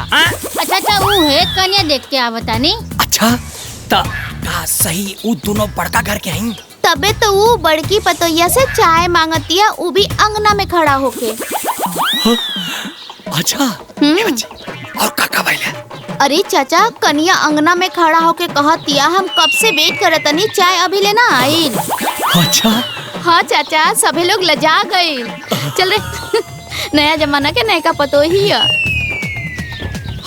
अच्छा वो है कन्या देख के आवता नहीं। अच्छा त का सही उ दोनों बड़का घर के हईं? तबे तो वो बड़की पतोहिया से चाय मांगतिया, वो भी अंगना में खड़ा होके। अच्छा और काका भइले? अरे चाचा कन्या अंगना में खड़ा होके कहतिया हम कब से वेट करत तनी, चाय अभी लेना आइल। अच्छा हाँ चाचा सभी लोग लजा गए। चल रे नया जमाना के नयका पतोहिया।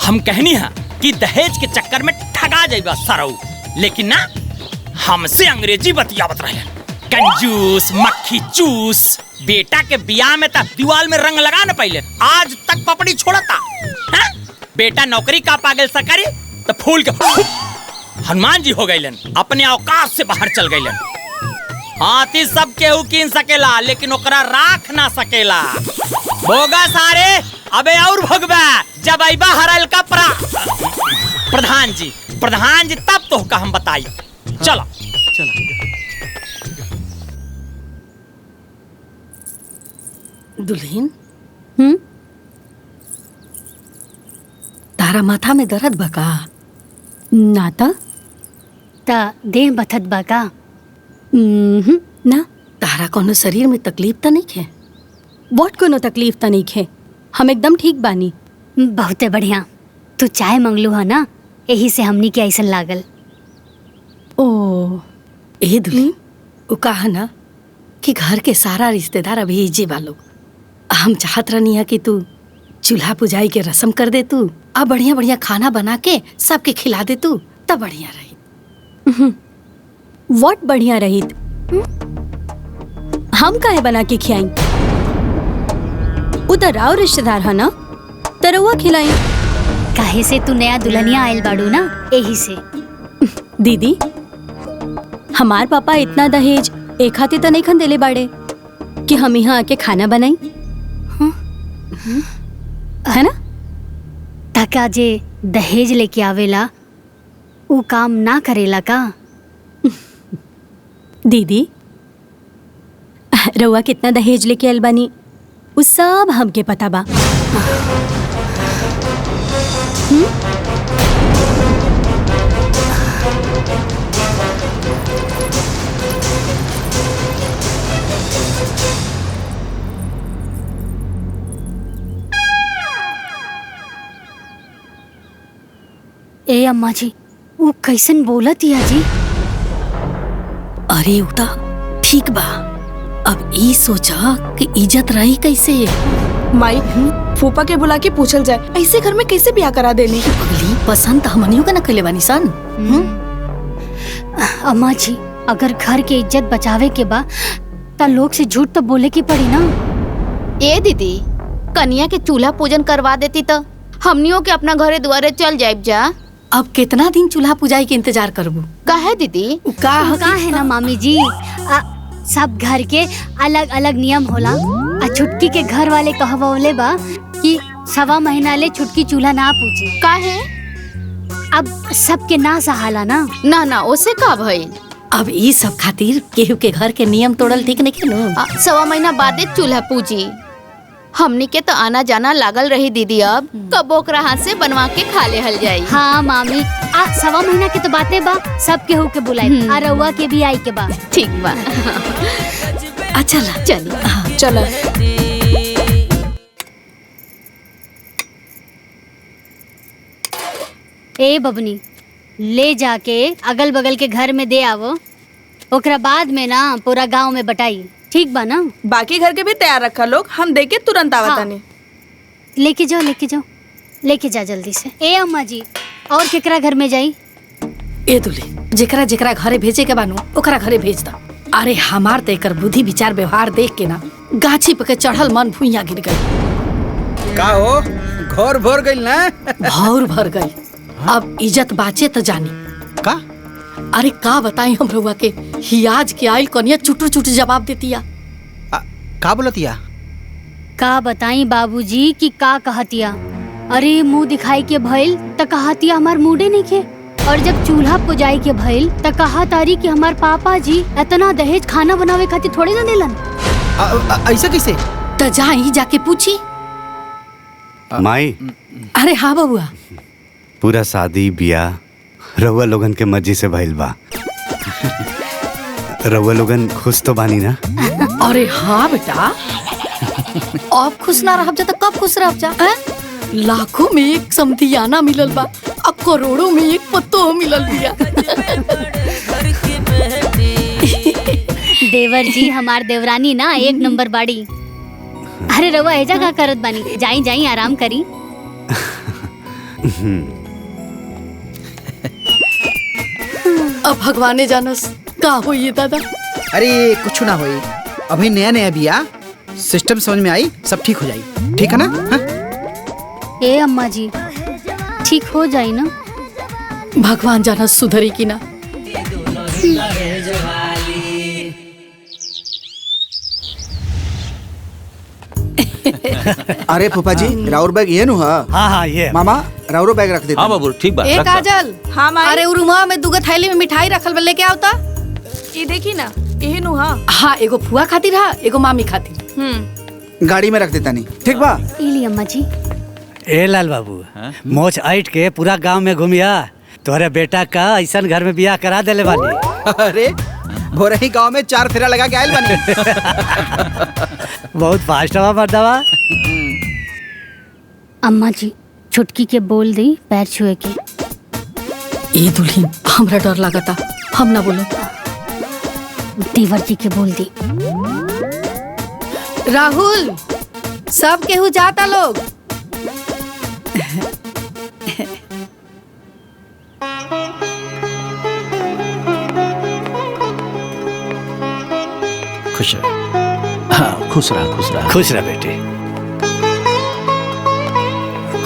हम कहनी है कि दहेज के चक्कर में ठगा जाइबा सरऊ, लेकिन ना हमसे अंग्रेजी बतियावत रहे। कंजूस मक्खी चूस। बेटा के बियाह में तक दीवाल में रंग लगा न पहले, आज तक पपड़ी छोड़ता है? बेटा नौकरी का पागल सकरी तो फूल के हनुमान जी हो गईलन, अपने औकात से बाहर चल गईलन। हाथी सब केहू कीन सकेला लेकिन ओकरा राख ना सकेला। भोगा सारे अबे और भोगबा जब आइबा हरल का प्रधान जी तब तो का हम बताई। चलो दुल्हन तारा माथा में दर्द बका? नाता ता देह बथत बाका? ना तारा कोनो शरीर में तकलीफ तो नहीं है? बहुत कोनो तकलीफ तो नहीं है, हम एकदम ठीक बानी। बहुते बढ़िया, तू चाय मंगलू है ना, यही से हमनी के ऐसा लागल। ओ ए दुल्हन वो कहा ना कि घर के सारा रिश्तेदार अभी इजे वालों, हम चाहत रहनी है कि तू चूल्हा पुजाई के रस्म कर दे तू, अब बढ़िया बढ़िया खाना बना के सबके खिला दे तू, तब बढ़िया रही। व्हाट बढ़िया रही? हम काहे बना के खियाई? उधर आओ रिश्तेदार है ना, तरवा खिलाई। काहे से तू नया दुल्हनिया आयल बाड़ू ना, यही से। दीदी हमार पापा इतना दहेज एक खाते तो नहीं खन देले बाड़े कि हम यहाँ आके खाना बनाई, है ना? ताका जे दहेज लेके आवेला वो काम ना करेला का? दीदी रउआ कितना दहेज लेके आयल बानी वो सब हमके पता बा। ए अम्मा जी वो कैसन बोलत या जी? अरे उता ठीक बा, अब ई सोचा कि इज्जत रही कैसे। माई फूफा के बुला के पूछल जाए ऐसे घर में कैसे ब्याह करा देनी? अगली पसंद तो हमनियों का न कले बानी सन। अम्मा जी अगर घर के इज्जत बचावे के बा ता लोग से झूठ तो बोले की पड़ी ना। ए दीदी कन्या के चूल्हा पूजन करवा देती तो हमनियों के अपना घरे दुआरे चल जाइब जा। अब कितना दिन चूल्हा पुजाई के इंतजार करबू? काहे दीदी? का है ना मामी जी, सब घर के अलग अलग नियम होला। छुटकी के घर वाले कहवले बा कि 1.25 महीना ले छुटकी चूल्हा ना पूछे। काहे? अब सबके ना सहाला ना। ना ओसे का भइल? अब ई सब खातिर केहू के घर के नियम तोड़ल ठीक नहीं खेलो। 1.25 महीना बादे चूल्हा पूजी। हमनी के तो आना जाना लागल रही दीदी, अब कब ओकरा हाथ से बनवा के खा ले हल जाई। हाँ मामी 1.25 महीना के तो बातें बा, सब केहू के बुलाई आ रउआ के भी आई के बा। ठीक बा। अच्छा चली चलो। ए बबनी ले जाके अगल बगल के घर में दे आवो, ओकरा बाद में ना पूरा गांव में बटाई, ठीक बा ना? बाकी घर के भी तैयार रखा लोग, हम देके तुरंत आवतानी। लेके जाओ लेके जा जल्दी से। ए अम्मा जी और केकरा घर में जाई? ए दुली जेकरा जेकरा घरे भेजे के बानू ओकरा घरे भेज दा। अरे हमार ते एकर बुद्धि विचार व्यवहार देख के ना गाछी पे चढ़ल मन भुइया गिर गई। का हो घर भर गई ना? भौर भर गई। अब इज्जत बाचे तो जानी का? अरे का बताई हम रउआ के, हियाज के आइल कनिया चुटू चुटू जवाब देतिया। का बोलतिया? का बताई बाबूजी की का कहतिया? अरे मुंह दिखाई के भइल त कहतिया हमार मूडे नहीं खे। और जब चूल्हा पुजाई के भइल त कहा तारी कि हमार पापा जी इतना दहेज खाना बनावे खातिर थोड़े ना देलन। ऐसा कैसे? त जा ही जाके पूछी। माई अरे हाँ बबुआ। पूरा शादी बियाह रउआ लोगन के मर्जी से भइल बा। रउआ लोगन खुश तो बानी ना? अरे हाँ बेटा, अब खुश ना रह जा तो कब खुश रह जा? लाखों में एक समधियाना मिलल बा और करोड़ों में एक पत्तो मिलल बिया। देवर जी हमार देवरानी ना एक नंबर बाड़ी। अरे रवा एजा का करत बानी, जाई जाई आराम करी। अब भगवाने जानस का होई दादा। अरे कुछ ना होई, अभी नया नया बिया, सिस्टम समझ में आई, सब ठीक हो जाई। ठीक है ना? हाँ? ए अम्मा जी ठीक हो जाई ना? भगवान जानस सुधरी की ना। अरे फूफा जी राउर बैग ये नु है? हाँ हाँ ये मामा राउरो बैग रख देते। हाँ बाबू ठीक बात। ए काजल। हाँ माई। अरे उरुमा में दुगो थैली में मिठाई रखल बा, लेके आवता। ये देखी ना, यही नु हाँ। हाँ एगो फुआ खातिर हा, एगो मामी खातिर। गाड़ी में रख देता नहीं, ठीक बा? इली अम्मा जी। ए लाल बाबू, मोच ऐट के पूरा गांव में घूमिया, तोहरे बेटा का ऐसा घर में बियाह करा देले वाली। अरे भोरही गांव में 4 फेरा लगा के आयल बानी। बहुत फास्ट हवा मर्दवा। अम्मा जी छुटकी के बोल दी पैर छुए के। ए दुल्हन हमरा डर लगता, हम ना बोलो। देवर जी के बोल दी। राहुल सब केहू जाता लोग। खुश रह। हाँ खुश रहा खुश रहा। खुश रह बेटे,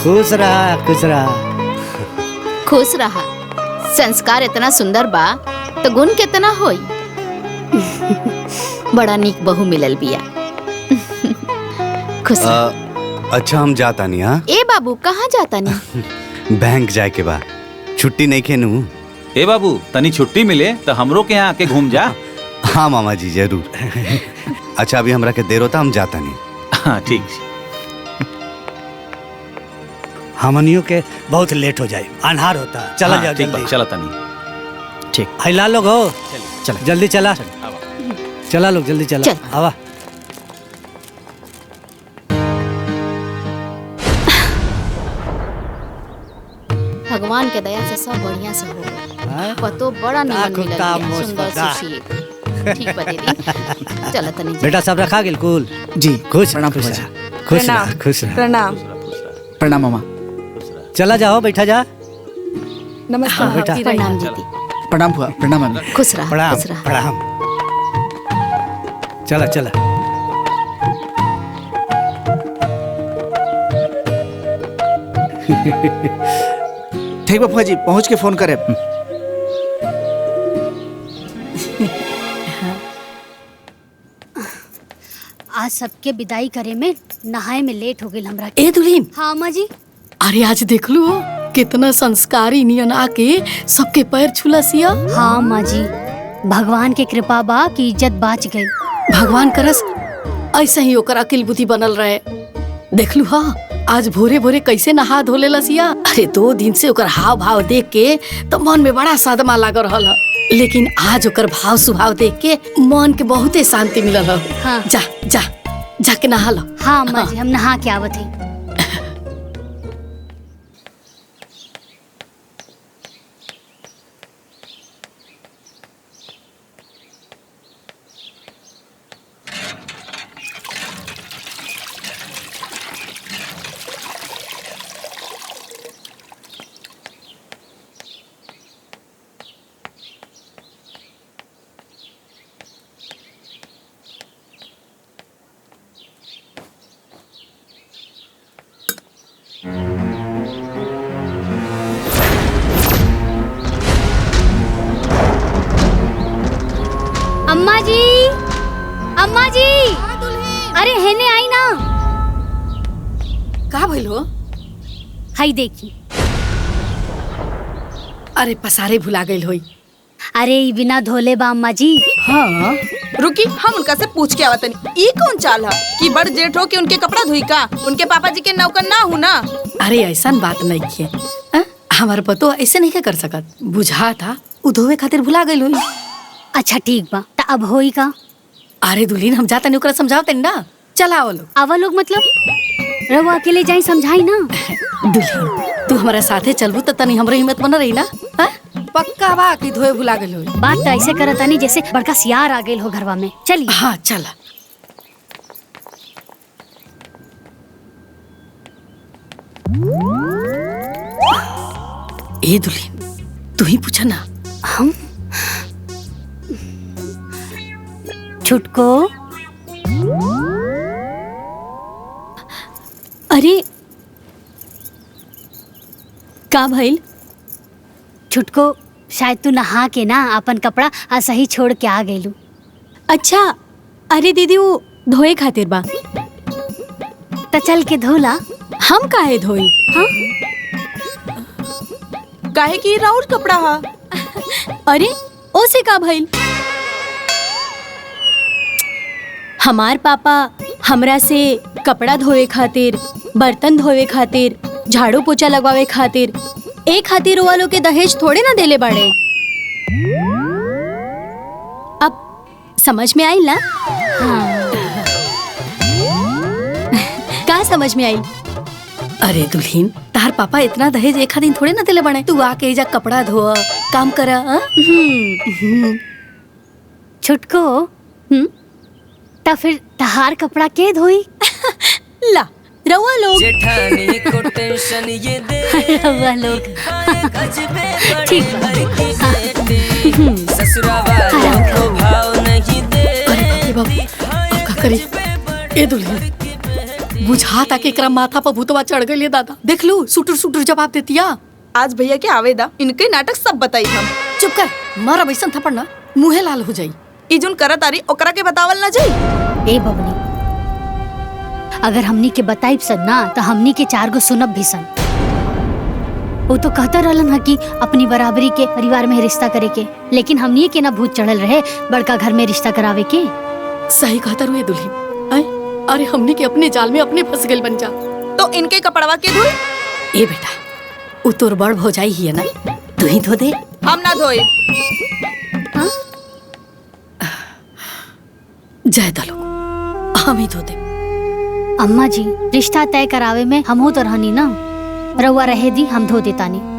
खुश रहा खुश रहा। खुश रहा। संस्कार इतना सुंदर बा तो गुण कितना होई। बड़ा नीक बहू मिलल बिया। खुश रहा। अच्छा हम जाता नहीं। हाँ ए बाबू कहाँ जाता नहीं? बैंक जाए के बा, छुट्टी नहीं खेनू। ए बाबू तनी छुट्टी मिले तो हमरो के यहाँ आके घूम जा। हाँ मामा जी जरूर। अच्छा अभी हमरा के देर होता, हम जाता नहीं। हाँ ठीक। हमनियों के बहुत लेट हो जाए, अन्हार होता। चला हाँ, जाओ ठीक जल्दी। बा, चला तनी। ठीक। हाय लाल लोग हो, चल जल्दी चला। चला लोग जल्दी चला। आवा। भगवान के दया से सब बढ़िया से हो गया। पतो बड़ा निमन मिलल बिया, सुंदर सुशील। ठीक बा दीदी। चला तनी। बेटा सब रखा गेल कुल? जी खुश प्रणाम खुश फूफा जी। रह, खुश रह, खुश रह। प्रणाम। प्रणाम मामा। चला जाओ, बैठा जा। नमस्कार हाँ, बेटा। प्रणाम दीदी। प्रणाम फूफा, प्रणाम मामी। खुश रहा। प्रणाम खुश रहा। प्रणाम। चला चला। ठीक बा फूफा जी, पहुँच के फोन करे। आज सबके विदाई करे में नहाए में लेट हो गई हमरा। ए दुल्हन। हाँ अम्मा जी। अरे आज देख लू कितना संस्कारी नियन आके सबके पैर छुलसिया। हाँ अम्मा जी, भगवान के कृपा बा की इज्जत बाच गई। भगवान करस ऐसे ही ओकर अकिल बुद्धि बनल रहे। देख लू हाँ आज भोरे भोरे कैसे नहा धोले लसिया। अरे 2 दिन से ओकर हाव भाव देख के तो मन में बड़ा सदमा लाग रहल है, लेकिन आज ओकर भाव स्वभाव देख के मन के बहुते शांति मिलल है। हाँ। जा जा जाके नहा लो। हाँ अम्मा जी, हम नहा के आवत है। अम्मा जी, अम्मा जी, अरे हेने आई ना। का भइल हो? हाई देखी। अरे पसारे भुला गई होई। अरे ई बिना धोले बा अम्मा जी। हाँ रुकी, हम उनका से पूछ के आवतनी। ई कौन चाल है कि बड़ जेठ हो के उनके कपड़ा धोई का? उनके पापा जी के नौकर ना हूँ ना। अरे ऐसा बात नहीं किए, हमारे पतो ऐसे नहीं कर सकत। बुझा था उ धोवे खातिर भुला गई होई। अच्छा ठीक बा, त अब होई का? अरे दुल्हीन हम जाता नहीं ओकरा समझावते ना। चला आवो लोग। आवा लोग मतलब रवा अकेले जाई समझाई ना। दुल्हीन तू हमारे साथे चलबू तो तनी हमरे हिम्मत बना रही ना। पक्का बा कि धोए भुला गई होई। बात तो ऐसे करता नहीं जैसे बड़का सियार आ गई हो घरवा में। चलिए। हाँ चला। ए दुल्हीन तू ही पूछा ना। हम छुटको। अरे का भइल? छुटको शायद तू नहा के ना अपन कपड़ा सही छोड़ के आ गईलू। अच्छा अरे दीदी वो धोए खातिर बा। त चल के धोला। हम काहे धोई? हाँ काहे की राउर कपड़ा हा? अरे ओसे का भइल? हमार पापा हमरा से कपड़ा धोए खातिर, बर्तन धोए खातिर, झाड़ू पोछा लगवावे खातिर, एक खातिर वालों के दहेज थोड़े ना देले बाड़े। अब समझ में आई ना? का समझ में आई? अरे दुल्हीन तार पापा इतना दहेज एक दिन थोड़े ना दिले बने। तू आके एजा कपड़ा धोआ काम करा। छुटको त फिर तहार कपड़ा के धोई? ला रवा लोग। जेठानी को टेंशन ये दे रवा लोग। ठीक बा। ससुरा वालों को भाव नहीं दे। अरे बाप रे बाप, अब का करी? ए दुल्हीन बुझा था कि एकरा माथा पर भूतवा चढ़ गई। दादा देख लू सुटुर सुटुर जवाब देतिया। आज भैया के आवेदा इनके नाटक सब बताई हम। चुप कर, मारा बैसन थप्पड़ ना मुंहे लाल हो जाई। ई जोन करत आरी ओकरा के बतावल ना जाई। ए बबनी अगर हमनी के बताइब सन ना तो हमनी के 4 गो सुनब भी सन। वो तो कहता रहलन है कि अपनी बराबरी के परिवार में रिश्ता करे के, लेकिन हमनी के ना भूत चढ़ल रहे बड़का घर में रिश्ता करावे के। सही कहता रुए दुल्हीन। अरे हमनी के अपने जाल में अपने फंस गए बन जा। तो इनके कपड़वा के धोई? ए बेटा उ तोर बड़ भौजाई ही है ना, तू ही धो दे। हम ना धोए। जय दलो हम ही धो दे। अम्मा जी रिश्ता तय करावे में हम तो रहनी ना, रउआ रहे दी हम धो देतानी।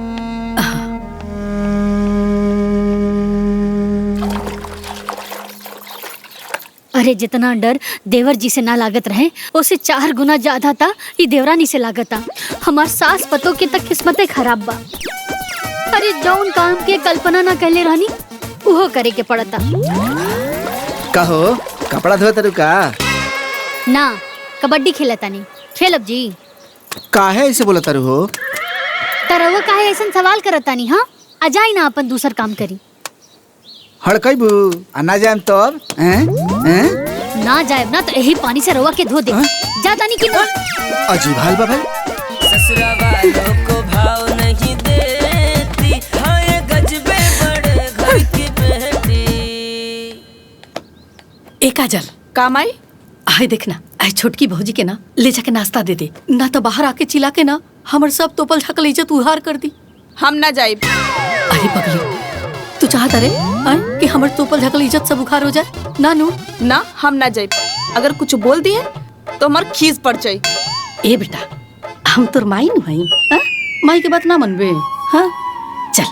अरे जितना डर देवर जी से ना लागत रहे उससे 4 गुना ज्यादा था ये देवरानी से लागता। हमार सास पतों के तक किस्मतें खराब बा। अरे जौन काम के कल्पना ना कहले रहनी वो करे के पड़ता। कहो कपड़ा धोए तरु का? ना कबड्डी खेलता नहीं। खेलब जी। काहे ऐसे बोला तरु हो? तरवा काहे ऐसा सवाल करता नहीं? हाँ आ जाई ना अपन दूसर काम करी। हड़कईबू ना जाएम तब हैं? ना जाए ना तो यही पानी से रवा के धो दे। जाता नहीं कि ना। अजीब हाल बा भाई। ससुरा वालों को भाव नहीं देती, हाय गजबे बड़े घर की बेटी। एक काजल काम आई? आए देखना आए छोटकी भौजी के ना ले जाके नाश्ता दे दे, ना तो बाहर आके चिल्ला के ना हमर सब तोपल झाकल इज्जत उहार कर दी। हम ना जाए। अरे पगली तू चाहता रे कि हमर तोपल झाकल इज्जत सब उखार हो जाए? ना नू ना हम ना जाए। अगर कुछ बोल दिए तो हमार खीस पड़ जाए। ए बेटा हम तोर माई नु हई, माई के बात ना मनबे। हाँ चल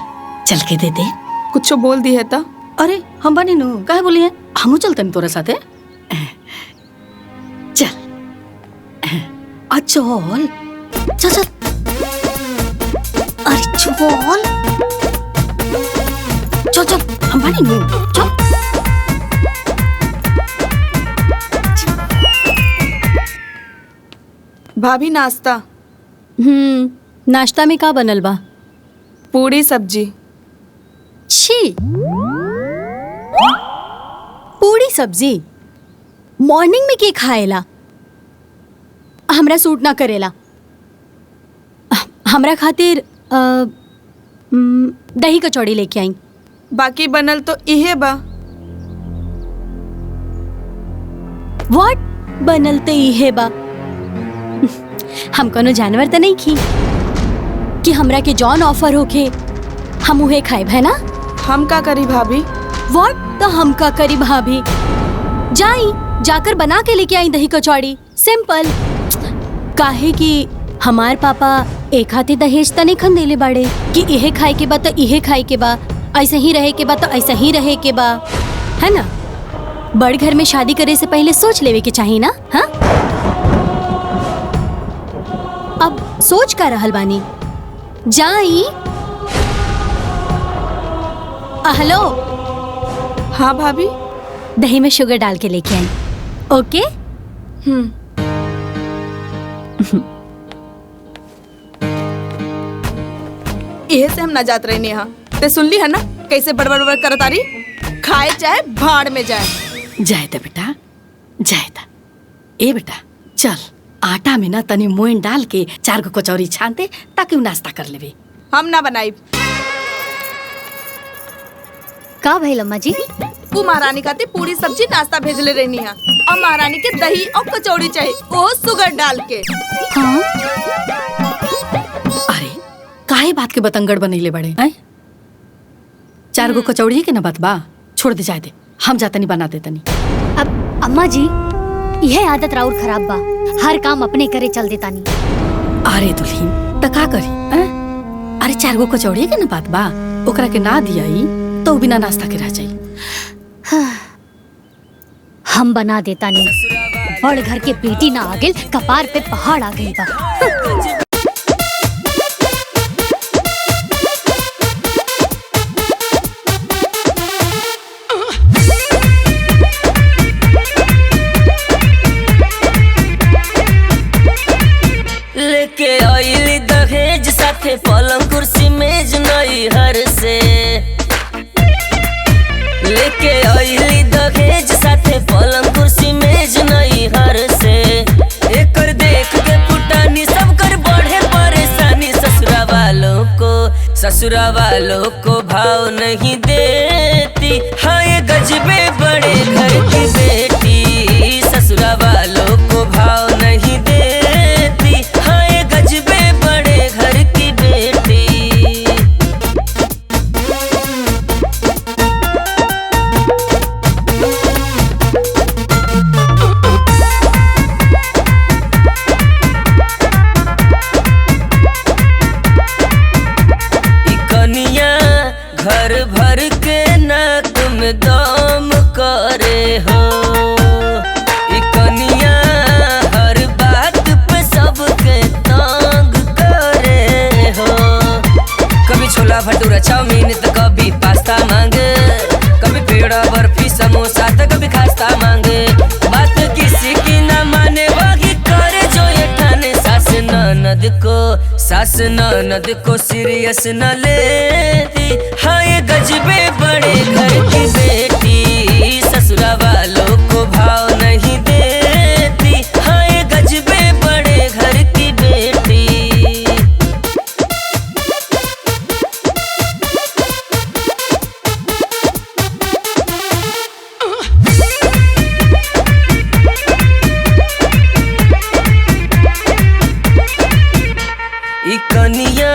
चल के दे दे। कुछ बोल दी है तो? अरे हम बनी नु काहे बोली है? हमू चलतन तोरे साथे। चल चल चल चल। अरे चल चल चल हम बनी नु चल। भाभी नाश्ता। नाश्ता में का बनल बा? पूरी सब्जी। छी पूरी सब्जी मॉर्निंग में के खाएला? हमरा सूट ना करेला। हमरा खातिर दही कचौड़ी लेके आई। बाकी बनल तो इहे बा। व्हाट? बनल तो इहे बा। हम कोनो जानवर तो नहीं खी कि हमरा के जॉन ऑफर होके हम उहे खाए है ना। हम का करी भाभी? व्हाट? तो हम का करी भाभी? जाई जाकर बना के लेके आई दही कचौड़ी, सिंपल। काहे कि हमार पापा एक हाथे दहेज तने खन देले बाड़े कि इहे खाए के बा तो इहे खाए के बा, ऐसे ही रहे के बा तो ऐसे ही रहे के बा, है ना। बड़ घर में शादी करे से पहले सोच लेवे के चाहिए ना। हाँ, अब सोच का रहल बानी। जाई। हेलो। हाँ भाभी। दही में शुगर डाल के लेके आई। ओके। इहे से हम ना जात रहे नेहा। ते सुन ली है ना कैसे बड़बड़ बड़बड़ करत आरी। खाए चाहे भाड़ में जाए। जाए ता बेटा, जाए ता। ए बेटा चल, आटा में ना तनी मोइन डाल के 4 गो कचौरी छान दे ताकि उ नाश्ता कर लेवे। हम ना बनाई। का भइल अम्मा जी? वो महारानी खाती पूरी सब्जी नाश्ता भेजले रहनी है और महारानी के दही और कचौड़ी चाहिए, वो शुगर डाल के। हाँ? अरे काहे बात के बतंगड़ बनैले बड़े हैं? 4 गो कचौड़ी के ना बात बा, छोड़ दे, जाए दे। हम जातनी बना देतनी। अब अम्मा जी यह आदत राउर खराब बा, हर काम अपने करे चल देतानी। अरे दुल्हीन त का करी? अरे 4 गो कचौड़ी के ना बात बा, ओकरा के ना दियाई तो बिना नाश्ता के रह जाई। हम बना देतानी। बड़ घर के बेटी ना आ गेल, कपार पे पहाड़ आ गई बा। लेके आइली दहेज साथे पलंग कुर्सी मेज नई हर से। लेके आइली दहेज साथे पलंग कुर्सी मेज नई हर से। एकर देख के पुटानी सब कर बढ़े परेशानी। ससुरा वालों को भाव नहीं देती। हाँ ये गजबे बड़े घर की बेटी। ससुरा वालों को भाव नहीं देती। हाँ ये गजबे बड़े घर की बेटी। घर भर के नाक में दम करे हो। कनिया हर बात पे सबके तंग करे हो। कभी छोला भटूरा चाउमीन तो कभी पास्ता मांगे। कभी पेड़ा बर्फी समोसा तो कभी खास्ता मांगे। बात किसी की ना माने वही करे जो ये ठाने। सास ननद को सीरियस न लेती। हाँ ये गजबे बड़े घर की बेटी। ससुरा वालों को भाव नहीं देती। हाँ ये गजबे बड़े घर की बेटी। कनिया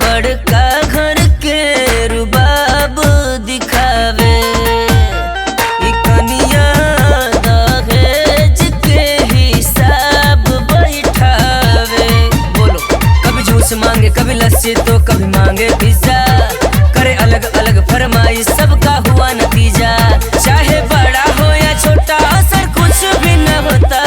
बड़का घर के रुबाब दिखावे। कनिया दहेज के हिसाब बैठावे। बोलो कभी जूस मांगे कभी लस्सी तो कभी मांगे पिज्जा। करे अलग अलग फरमाइश सबका हुआ नतीजा। चाहे बड़ा हो या छोटा असर कुछ भी न होता।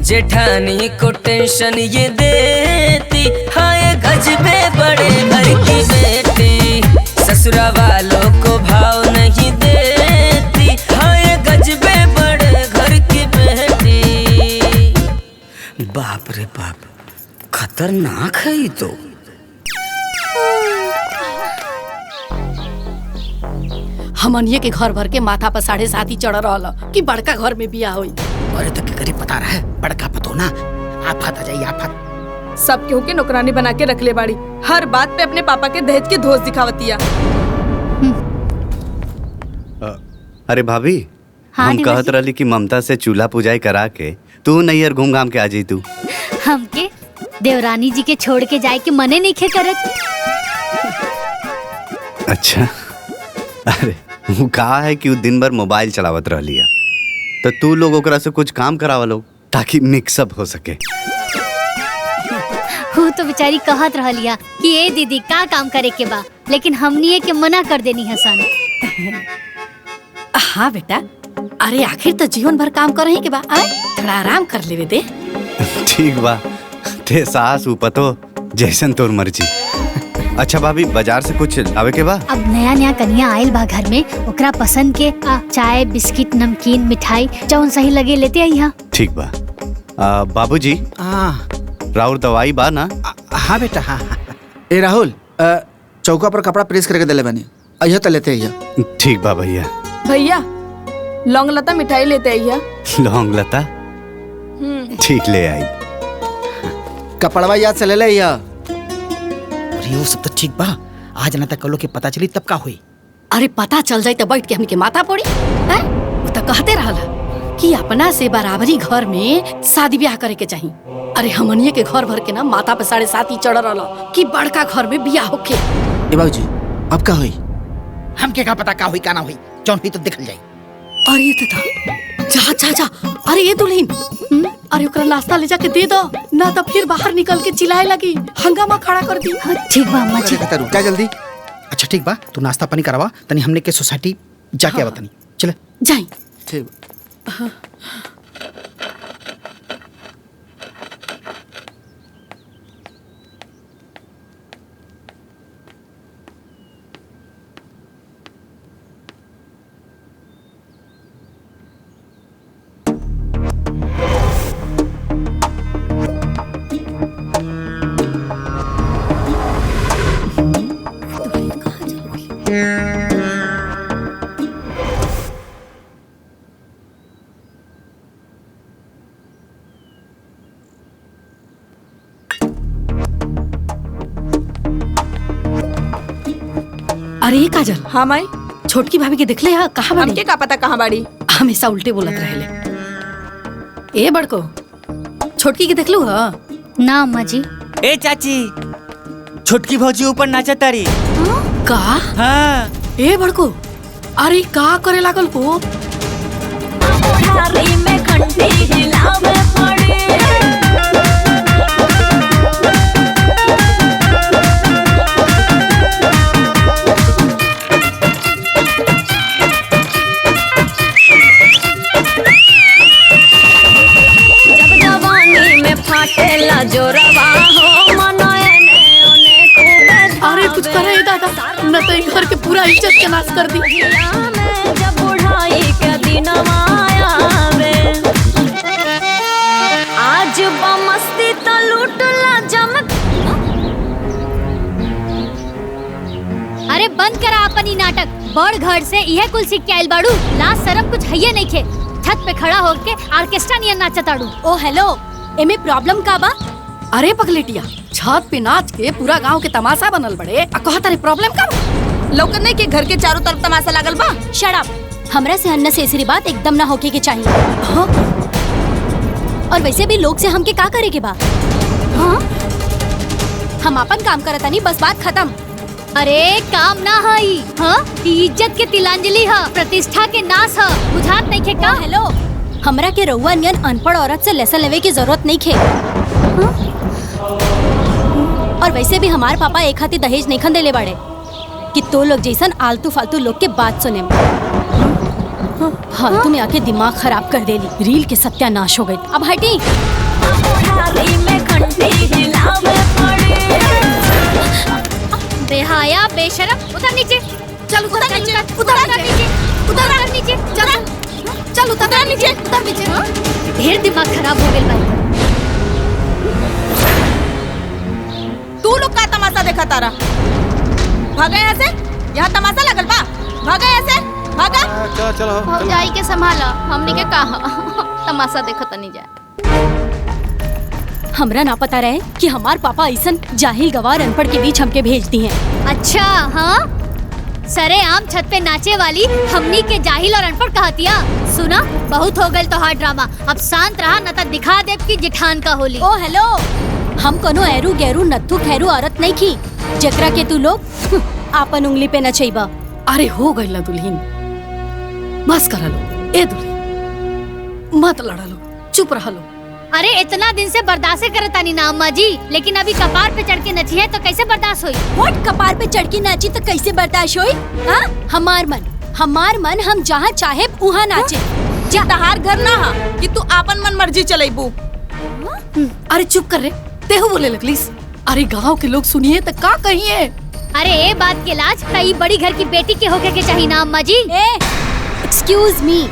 जेठानी को टेंशन ये देती। हाँ ये गजबे बड़े घर की बेटी। ससुरा वालों को भाव नहीं देती। हाँ ये गजबे बड़े घर की बेटी। बाप रे बाप, खतरनाक है ये तो। हमनिए के घर भर के माथा पर 7.5 चढ़ रहा कि बड़का घर में बियाह हुई। अरे तो करी पता रहे बड़का पतो ना आफत आ जाई आफत। सब केहू के नौकरानी बना के रख ले बाड़ी। हर बात पे अपने पापा के दहेज के धोस दिखावतिया। अरे भाभी, हाँ, हम देवर कहत जी। रहली कि ममता से चूल्हा पुजाई करा के तू नैयर घूम घाम के आ जाई तू। हमके देवरानी जी के छोड़ के जाए के मने नहीं खे करत। अच्छा, अरे वो कहा है कि वो दिन भर मोबाइल चलावत रहली है, तो तू लोग ओकरा से कुछ काम करावा लो ताकि मिक्सअप हो सके। वो तो बेचारी कहत रहलिया कि ए दीदी का काम करे के बा, लेकिन हमनी के मना कर देनी हसन। हाँ बेटा, अरे आखिर तो जीवन भर काम कर रही के बा, आए थोड़ा आराम कर लेवे दे। ठीक बा, ते सास उपतो जैसन तोर मर्जी। अच्छा भाभी, बाजार से कुछ लावे के बा? अब नया नया कन्या आयल बा घर में, ओकरा पसंद के चाय बिस्किट नमकीन मिठाई जौन सही लगे लेते आई। ठीक बा। बाबूजी, राउर दवाई बा ना? हाँ बेटा, हाँ। ए राहुल, चौका पर कपड़ा प्रेस करके दिले बनी, अइहा त लेते अइहा। ठीक बा भैया। भैया लौंग लता मिठाई लेते आइया। लौंग लता ठीक ले आई। कपड़वा याद से ले ले अइहा। अरे वो सब तो ठीक बा, आज ना तक कलो के पता चली तब का हुई। अरे पता चल जाए तो बैठ के हमके माथा पड़ी है? वो तो कहते रहला कि अपना से बराबरी घर में शादी ब्याह करे के चाहिए। अरे हमनिए के घर भर के ना माथा पे 7.5 चढ़ रहला कि बड़का घर में ब्याह होके। ए बाबूजी, अब का हुई? हमके का पता का हुई का ना हुई, जौन हुई तो दिखल जाई। अरे ये तो जा जा जा, अरे ये दुल्हन, अरे ओकरा नाश्ता ले जाके दे दो, ना तो फिर बाहर निकल के चिल्लाए लगी, हंगामा खड़ा कर दी। ठीक बा अम्मा जी। क्या जल्दी? अच्छा ठीक बा, तू नाश्ता पानी करवा तनी, हमने के सोसाइटी जाके आवा तनी। चले जाई। ठीक। अरे ये काजल, हाँ माई, छोटकी भाभी के दिखले है कहाँ बाड़ी? हमके का पता कहाँ बाड़ी? हमेशा उल्टे बोलत रहले। ए बड़को, छोटकी के देखलू ह? ना अम्मा जी। ए चाची, छोटकी भौजी ऊपर नाचत तारी। का? हाँ। ए बड़को, अरे का करे लागल को? में घंटी हिलावे पड़े। जब जवानी में फाटेला जोरवा हो मनोए ने ओने खूबे। अरे कुछ करे दादा, न तो इन घर के पूरा इज्जत के नाश कर दी। जब बुढ़ाई के दिनवा आवे, आज बमस्ती तो लूटला जमक। अरे बंद करा अपन ही नाटक, बड़ घर से यह कुल सीख के आइल बाड़ू, लाज शरम कुछ है नहीं खे। छत पे खड़ा होके ऑर्केस्ट्रा नियन नाचताड़ू। ओ हेलो, एमे प्रॉब्लम का बा? अरे पगलेटिया, छत पे नाच के पूरा गांव के तमाशा बनल बड़े, आ कहता रे प्रॉब्लम का? लौकत नहीं कि घर के चारों तरफ तमाशा लागल बा। शट अप, हमरा से अननेसेसरी बात एकदम ना होके के चाहिए। हाँ? और वैसे भी लोग से हमके का करे के बा? हाँ? हम अपन काम करतानी, बस बात खत्म। अरे काम ना हई, हाँ? इज्जत के तिलांजलि है, प्रतिष्ठा के नाश है, बुझात नहीं खे का? हेलो, हमरा के रउआ नियन अनपढ़ औरत से लेसन लेवे की जरूरत नहीं खे। हाँ? और वैसे भी हमार पापा एक हाथी दहेज नहीं खंदेले बाड़े कि तो लोग जैसन आलतू फालतू लोग के बात सुने। फालतू में आके दिमाग खराब कर देली, रील के सत्यानाश हो गई। अब हटी। बेहाया बेशरम, उतर नीचे। चल उतर नीचे, उतर नीचे, उतर नीचे, चल उतर नीचे, उतर नीचे। ढेर दिमाग खराब हो गइल भाई। तू लोग का तमाशा देखा तारा? भागा यहाँ से, यहाँ तमाशा लगल बा। भागा यहाँ से, भागा। चलो भौजाई के संभाला, हमनी के कहा तमाशा देखत नहीं जाए। हमरा ना पता रहे कि हमार पापा ऐसन जाहिल गवार अनपढ़ के बीच हमके भेज दी हैं। अच्छा हाँ, सरे आम छत पे नाचे वाली हमनी के जाहिल और अनपढ़ कहतिया। सुना, बहुत हो गल तोहार ड्रामा, अब शांत रहा न त दिखा देब कि जिठान का होली। ओ हेलो, हम कोनो एरू गैरू नत्थु खैरू औरत नहीं की जकरा के तू लोग आपन उंगली पे नचैबा। अरे हो गई ला दुल्हन, बस करा लो। ए दुल्हन मत लड़ा लो, चुप रहा लो। अरे इतना दिन से बर्दाश्त करतानी ना अम्मा जी, लेकिन अभी कपार पे चढ़ के नची है तो कैसे बर्दाश्त हुई? व्हाट, कपार पे चढ़ के नाची तो कैसे बर्दाश्त हुई? हाँ, हमार मन हम जहाँ चाहे वहाँ नाचे। जी तहार घर ना हा कि तू आपन मन मर्जी चलेबू। अरे चुप कर रे, तेहू बोले लगलीस। अरे गांव के लोग सुनिए तो का कहिए। अरे ए बात के लाज कई बड़ी घर की बेटी के होके के चाहिए ना अम्मा जी। एक्सक्यूज मी,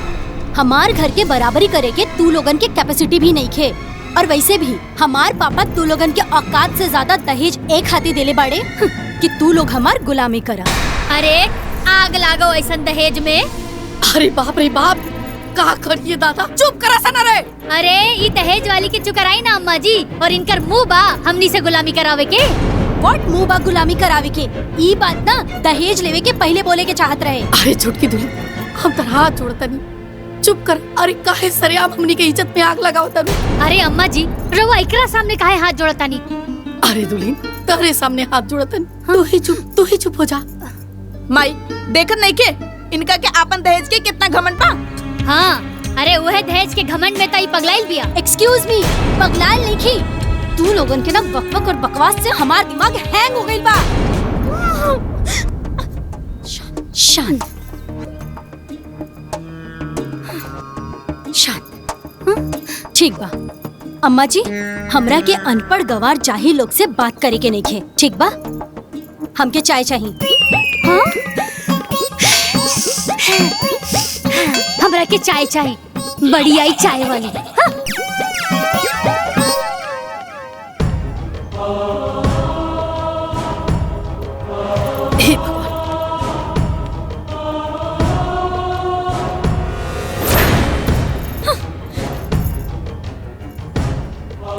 हमार घर के बराबरी करे के तू लोगन के कैपेसिटी भी नहीं खे। और वैसे भी हमार पापा तू लोगन के औकात से ज्यादा दहेज एक हाथी देले बाड़े कि तू लोग हमार गुलामी करा। अरे आग लागो ऐसन दहेज में। अरे बाप रे बाप, का करिए दादा, चुप करा सना रे। अरे ये दहेज वाली के चुकराई ना अम्मा जी, और इनकर मुंह बा हमनी से गुलामी करावे के। व्हाट, मुंह बा गुलामी करावे के? ई बात ना दहेज लेवे के पहले बोले के चाहत रहे। अरे छुटकी दुल्हन, हम तर हाथ जोड़ता नहीं, चुप कर। अरे काहे सरेआम हमनी के इज्जत में आग लगाओ तब। अरे अम्मा जी, रवा एकरा सामने काहे हाथ जोड़ता नहीं? अरे दुल्हन, तेरे सामने हाथ जोड़ता नहीं। तू ही चुप हो जा। माई देखत नहीं के इनका के आपन दहेज के कितना घमंड बा। हाँ, अरे वह दहेज के घमंड में तई पगलाइल बिया। एक्सक्यूज मी, पगलाइल नहीं की। तू लोगन के ना बकबक और बकवास से हमार दिमाग हैंग हो गइल बा। शांत ठीक बा अम्मा जी, हमरा के अनपढ़ गवार जाहिल लोग से बात करे के नहीं खे, ठीक बा? हमके चाय चाहिए। हाँ? हमरा के चाय चाहिए, बड़ी आई चाय वाली। हाँ?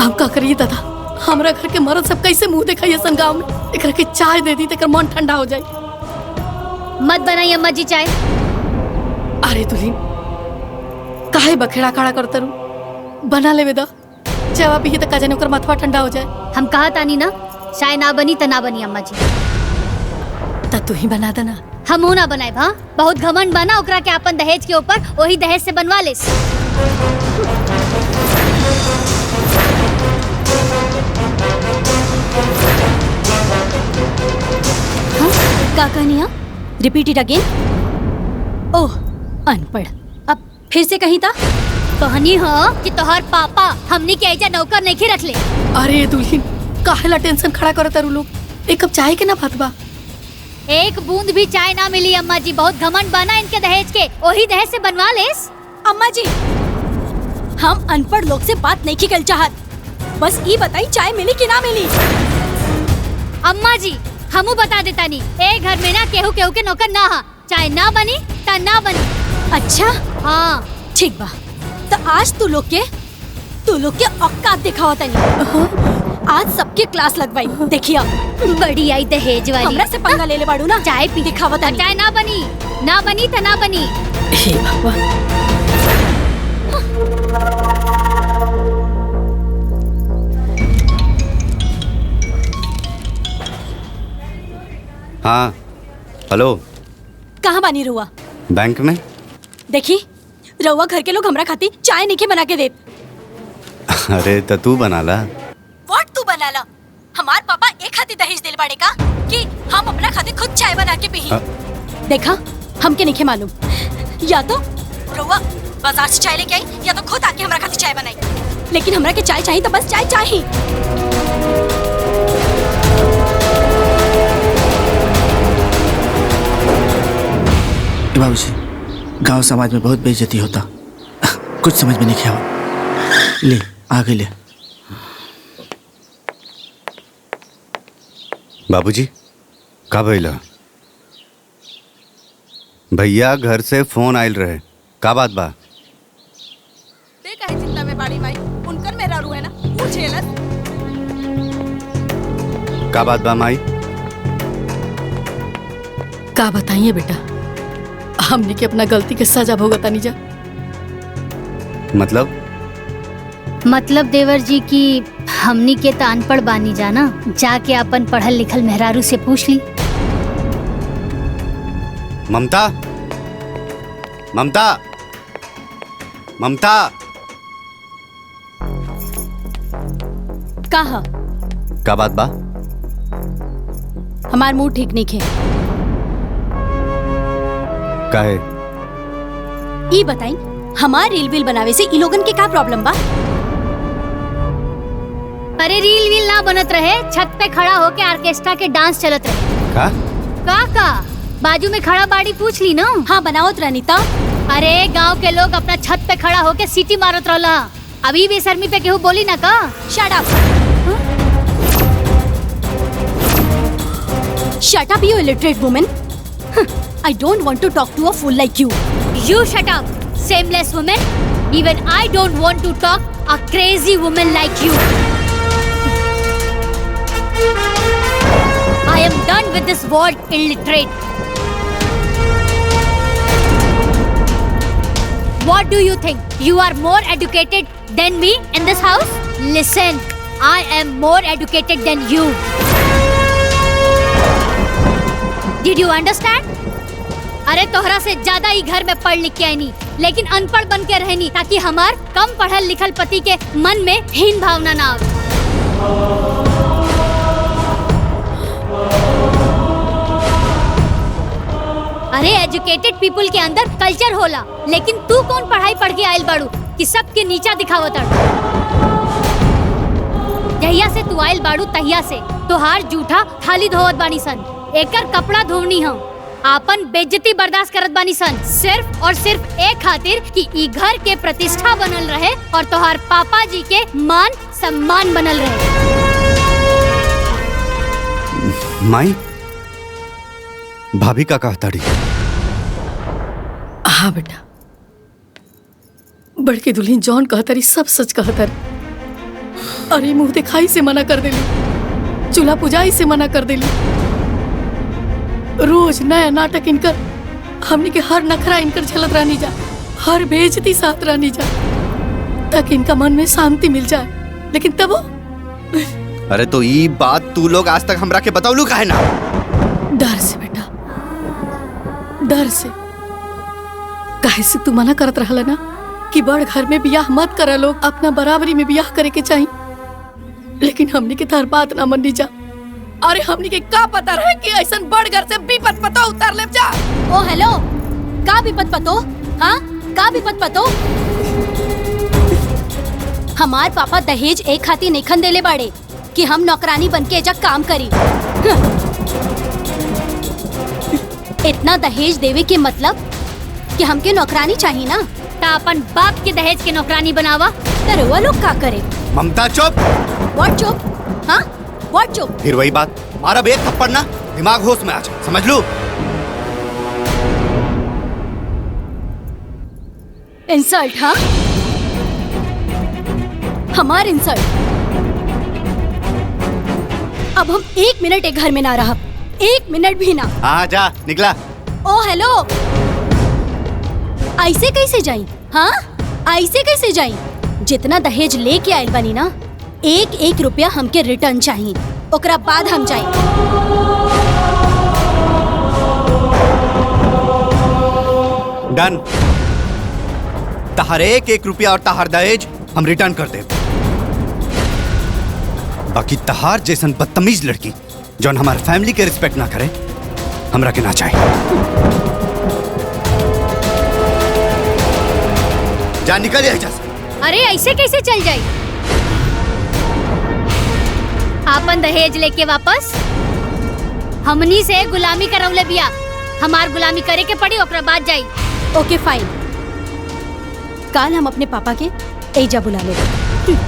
हम का करिए दादा, हमरा घर के मर्द सब कैसे मुंह दिखाई सन गांव में। एकरा के चाय दे दी तेकर मन ठंडा हो जाए। मत बनाई अम्मा जी चाय। अरे दुल्हन, काहे बखेड़ा खड़ा करते रू, बना ले बेदा। चाय पी तो का जाने ओकर माथवा ठंडा हो जाए। हम कहा तानी ना, चाय ना बनी त ना बनी अम्मा जी। त तू ही बना देना। हम ना बनाए भा, बहुत घमंड बना ओकरा के अपन दहेज के ऊपर, वही दहेज से बनवा लेस। का कहनिया? Repeat it again. ओह अनपढ़, अब फिर से कहीं था। कहनी हो कि तोहर पापा हमनी के ऐजा नौकर नहीं रख ले। अरे दुल्हन, काहेला टेंशन खड़ा करत रू लोग। एक कप चाय के ना बात बा। एक बूंद भी चाय ना मिली अम्मा जी, बहुत घमंड बना इनके दहेज के, वही दहेज से बनवा लेस। अम्मा जी, हम अनपढ़ लोग से बात नहीं की कल चाहत, बस ये बताई चाय मिली कि ना मिली। अम्मा जी हमू बता देता नहीं, एक घर में ना केहू केहू के नौकर ना हा, चाय ना बनी ता ना बनी। अच्छा हाँ ठीक बा, तो आज तू लोग के औकात दिखावा तनी। आज सबके क्लास लगवाई, देखिया बड़ी आई दहेज वाली। हमरा से पंगा ले ले बाड़ू ना। चाय पी दिखावा तनी। चाय ना बनी ता ना बनी। हे भगवान। हाँ हेलो, कहाँ बानी रुआ? बैंक में। देखी रउआ घर के लोग हमरा खाती चाय नहीं बना के देत। अरे तो तू बना ला। व्हाट तू बना ला? हमार पापा एक हाथी दहेज दिल बाड़े का कि हम अपना खाते खुद चाय बना के पी। देखा हमके नहीं मालूम, या तो रउआ बाजार से चाय लेके आई या तो खुद आके हमरा खाती चाय बनाई, लेकिन हमरा के चाय चाहिए तो बस चाय चाहिए। बाबूजी, गांव समाज में बहुत बेइज्जती होता, कुछ समझ में नहीं आया। ले आगे ले। बाबूजी का भइला? भैया घर से फोन आयल रहे, का बात बा? ते काहे चिंता में बाड़ी माई, उनकर मेरा रू है ना, पूछेलस। का बात बा माई? का बताइए बेटा, हमने के अपना गलती के सजा भुगता नहीं जा। मतलब देवर जी की हमनी के तो अनपढ़ बानी जाना, जाके अपन पढ़ल लिखल मेहरारू से पूछ ली। ममता, ममता, ममता, कहा का बात बा? हमार मुंह ठीक नहीं है। काहे? ई बताई, हमार रील वील बनावे से ई लोगन के का प्रॉब्लम बा? अरे रील वील ना बनत रहे, छत पे खड़ा होके ऑर्केस्ट्रा के डांस चलत रहे। का बाजू में खड़ा बाड़ी पूछ ली ना। हाँ बनावत रनीता। अरे गांव के लोग अपना छत पे खड़ा होके सीटी मारत रहला। अभी बेशर्मी पे केहू बोली ना का? Shut up. Shut up, you illiterate woman. I don't want to talk to a fool like you. You shut up, shameless woman. Even I don't want to talk a crazy woman like you. I am done with this word illiterate. What do you think? You are more educated than me in this house? Listen, I am more educated than you. Did you understand? अरे तोहरा से ज्यादा ही घर में पढ़ लिख के आई नहीं, लेकिन अनपढ़ बन के रहनी ताकि हमार कम पढ़ल लिखल पति के मन में हीन भावना ना आवे। अरे एजुकेटेड पीपल के अंदर कल्चर होला, लेकिन तू कौन पढ़ाई पढ़ के आयल बाड़ू कि सबके नीचा दिखावत अड़। जहिया से तू आयल बाड़ू तहिया से तोहार जूठा थाली धोवत बानी सन, एकर कपड़ा धोवनी हम, आपन बेइज्जती बर्दाश्त करत बानी सन, सिर्फ और सिर्फ एक खातिर कि ई घर के प्रतिष्ठा बनल रहे और तोहार पापा जी के मान सम्मान बनल रहे। माई, भाभी का कहता रही? हाँ बेटा, बड़के दुल्हन जॉन कहतरी सब सच कहतर। अरे मुंह दिखाई से मना कर देली, चूल्हा पुजाई से मना कर देली, रोज नया नाटक इनकर, हमनी के हर नखरा इनकर झलत रहनी जा, हर बेइज्जती साथ रहनी जा, ताकि इनका मन में शांति मिल जाए। लेकिन तब अरे तो ये बात तू लोग आज तक हमरा के बतावलू काहे ना? डर से बेटा, डर से। काहे से तू मना करत रहला ना कि बड़ घर में बियाह मत करा, लोग अपना बराबरी में बियाह करे के चाहिए, लेकिन हमनी के तार बात ना मन्नी जा। अरे हमनी के का पता रहे कि ऐसा बड़ घर से विपत पतो उतार ले जा। ओ हेलो, का विपत पतो? हाँ, का विपत पतो? हमार पापा दहेज एक खातिर नेखन देले बाड़े कि हम नौकरानी बन के एजा काम करी। इतना दहेज देवे के मतलब कि हमके नौकरानी चाहिए ना, ता अपन बाप के दहेज के नौकरानी बनावा। तरुआ लोग का करे? ममता चुप। व्हाट चुप? हाँ व्हाट चुप? फिर वही बात, मारा एक थप्पड़ ना, दिमाग होश में आ जाए, समझ लो। इंसल्ट? हाँ, हमार इंसल्ट? अब हम 1 मिनट एक घर में ना रहा, 1 मिनट भी ना। हाँ जा, निकला। ओ हेलो, ऐसे कैसे जाई? हाँ, ऐसे कैसे जाई? जितना दहेज लेके आयल बनी ना, 1-1 रुपया हमके रिटर्न चाहिए, ओकरा बाद हम जाई। डन। तहार 1-1 रुपया और तहार दहेज हम रिटर्न कर दे। बाकी तहार जैसन बदतमीज लड़की जौन हमारे फैमिली के रिस्पेक्ट ना करे, हमरा के ना चाहिए। जा, निकल यहाँ से। अरे ऐसे कैसे चल जाई? आपन दहेज लेके वापस? हमनी से गुलामी करौले बिया, हमार गुलामी करे के पड़ी, ओकरा बाद जाई। ओके फाइन, काल हम अपने पापा के एजा बुला लेंगे।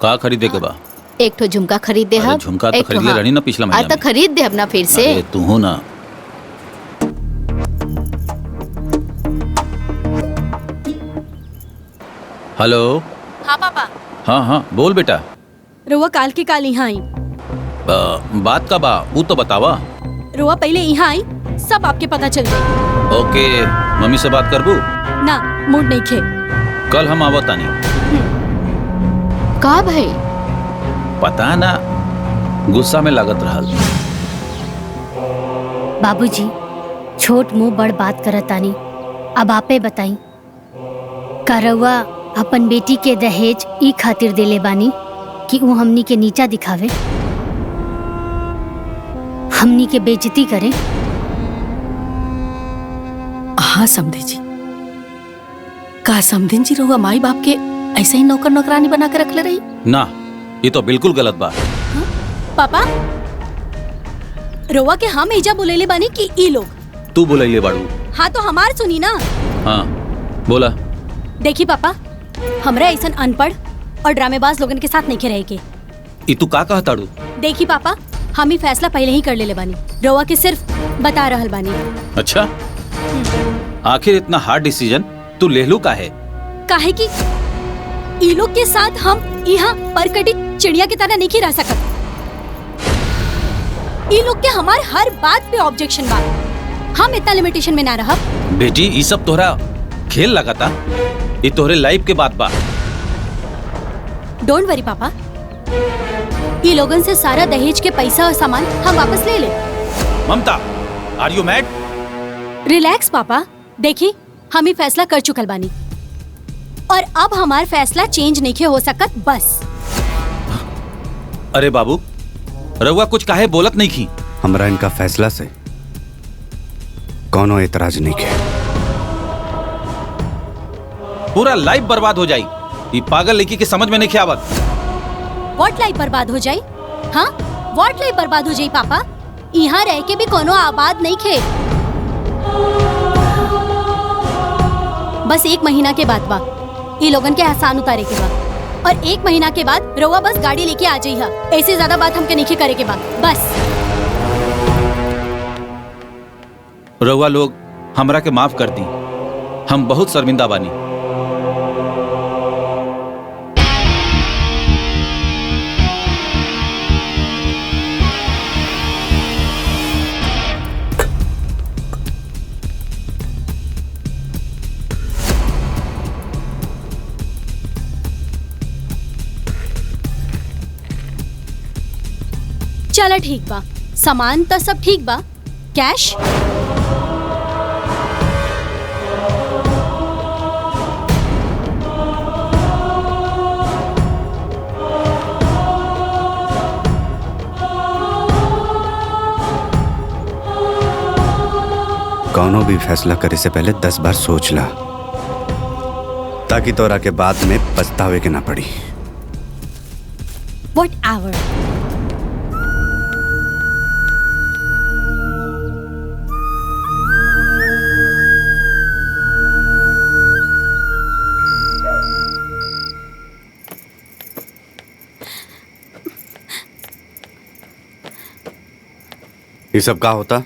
का खरीदे के बा? एक ठो झुमका खरीद दे अरे हम। झुमका तो एक ठो, खरीद ले हाँ। रही ना पिछला अरे महीना तो खरीद दे अपना फिर से। अरे तू हो ना। हेलो। हाँ पापा। हाँ हाँ बोल बेटा। रुआ काल के काल यहाँ आई। बात का बा वो तो बतावा। रुआ पहले यहाँ आई, सब आपके पता चल गई। ओके मम्मी से बात करबू। ना मूड नहीं खे। कल हम आवतानी। का भाई? पता ना गुस्सा में लागत रहल। बाबूजी छोट मुंह बड़ बात करतानी, अब आपे बताई का रउआ अपन बेटी के दहेज ई खातिर देले बानी कि वो हमनी के नीचा दिखावे, हमनी के बेइज्जती करे। हाँ समधे जी, का समधिन जी रहुआ माई बाप के ऐसे ही नौकर नौकरानी बना के रख ले रही? ना ये तो बिल्कुल गलत बात। पापा रुआ के हम एजा बोलेले बानी कि ई लोग। तू बोले बाड़ू। हाँ तो हमार सुनी ना। हाँ बोला। देखी पापा, हमरा ऐसन अनपढ़ और ड्रामेबाज लोगन के साथ नहीं रहे के। ई तू का कहताड़ू? देखी पापा, हम ही फैसला पहले ही कर लेले बानी, रउआ के सिर्फ बता रहल बानी। अच्छा आखिर इतना हार्ड डिसीजन तू ले लू का है? काहे कि ई लोग के साथ हम यहाँ परकटी चिड़िया की तरह नहीं रह सकत। ई लोग के हमार हर बात पे ऑब्जेक्शन बा, हम इतना लिमिटेशन में ना रहब। बेटी ये सब तोहरा खेल लगाता, ये तोहरे लाइफ के बात बा। डोंट वरी पापा, ई लोगन से सारा दहेज के पैसा और सामान हम वापस ले ले। ममता आर यू मैड? रिलैक्स पापा, देखी हम ही फैसला कर चुकल बानी और अब हमार फैसला चेंज नहीं हो सकत बस। अरे बाबू रउआ कुछ काहे बोलत नहीं की? हमरा इनका फैसला से कौनो एतराज नहीं के। पूरा लाइफ बर्बाद हो जाई। ये पागल लड़की के समझ में नहीं आवत। व्हाट लाइफ बर्बाद हो जाई? हाँ व्हाट लाइफ बर्बाद हो जाई पापा? यहाँ रह के भी कोनो आबाद नहीं खे। बस 1 महीना के बाद बा ये लोगन के एहसान उतारे के बाद, और 1 महीना के बाद रउआ बस गाड़ी लेके आ जाइहा। ऐसे ज्यादा बात हमके नहीं करे के बाद बस। रउआ लोग हमरा के माफ कर दी, हम बहुत शर्मिंदा बानी। चला ठीक बा, सामान तो सब ठीक बा, कैश? कौनो भी फैसला करे से पहले 10 बार सोच ला, ताकि तोरा के बाद में पछतावे के ना पड़ी। Whatever. ये सब का होता?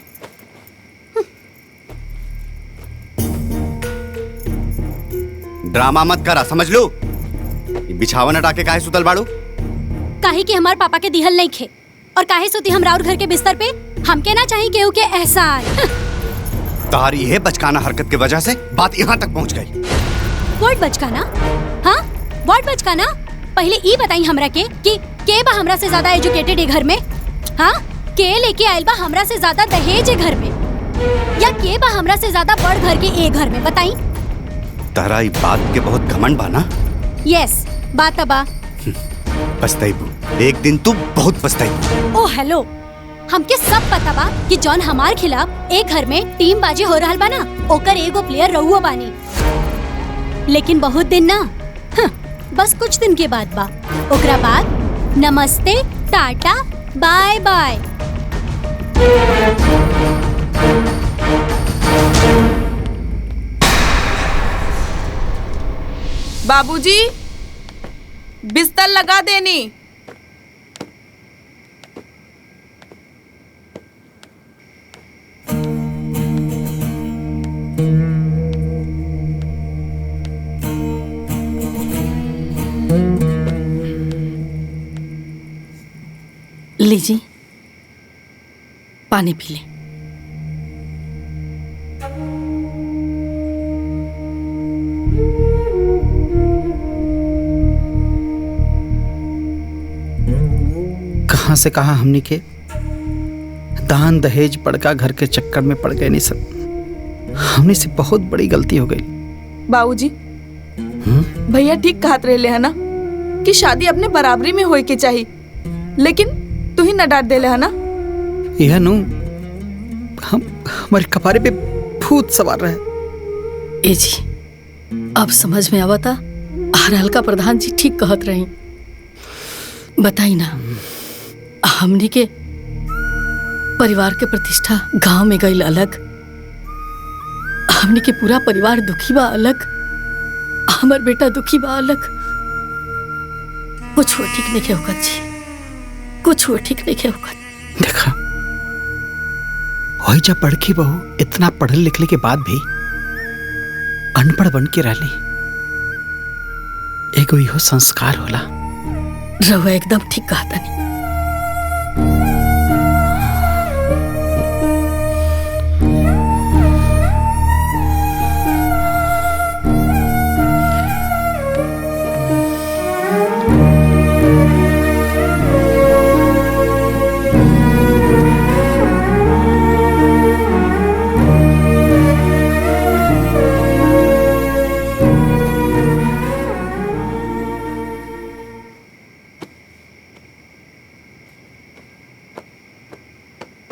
ड्रामा मत करा, समझ लो। बिछावन हटा के काहे सुतल बाड़ू? काहे कि हमार पापा के दिहल नहीं खे, और काहे सोती हम राउर घर के बिस्तर पे? हमके ना चाहिए केहू के एहसान। तारी ये बचकाना हरकत की वजह से बात यहाँ तक पहुँच गई। व्हाट बचकाना? हाँ व्हाट बचकाना? पहले ई बताई हमरा कि के बा हमरा से ज्यादा एजुकेटेड है घर में? हाँ के लेके आयल बा हमरा से ज्यादा दहेज है घर में, या के बा हमरा से ज्यादा बड़ घर के ए घर में? बताई। तारा ये बात के बहुत घमंड बा ना? यस बात बा। पछताइबू, एक दिन तू बहुत पछताइबू। ओ हेलो, हमके सब पता बा कि जॉन हमार खिलाफ एक घर में टीम बाजी हो रहल बा ना, ओकर एगो प्लेयर रहुआ बानी। लेकिन बहुत दिन ना, बस कुछ दिन के बाद बा। ओकरा बाद नमस्ते टाटा बाय बाय। बाबूजी बिस्तर लगा देनी। पानी पी ले। कहां से कहां हमनी के दान दहेज बड़का घर के चक्कर में पड़ गए। नहीं सब हमने से बहुत बड़ी गलती हो गई। बाबूजी भैया ठीक कहत रहे है ना कि शादी अपने बराबरी में होए के चाहिए, लेकिन तू ही न डांट देले है ना। यह नु हम हमारे कपारे पे भूत सवार रहे। ए जी अब समझ में आवता हल्का प्रधान जी ठीक कहत रही। बताई ना हमनी के परिवार के प्रतिष्ठा गांव में गई अलग, हमनी के पूरा परिवार दुखी बा अलग, हमार बेटा दुखी बा अलग। कुछ वो ठीक नहीं होगा जी, कुछ वो ठीक नहीं होगा। देखा वही जब बड़की बहू इतना पढ़े लिखने के बाद भी अनपढ़ बन के रही, एगो इहो संस्कार होला। रहुआ एकदम ठीक कहा था।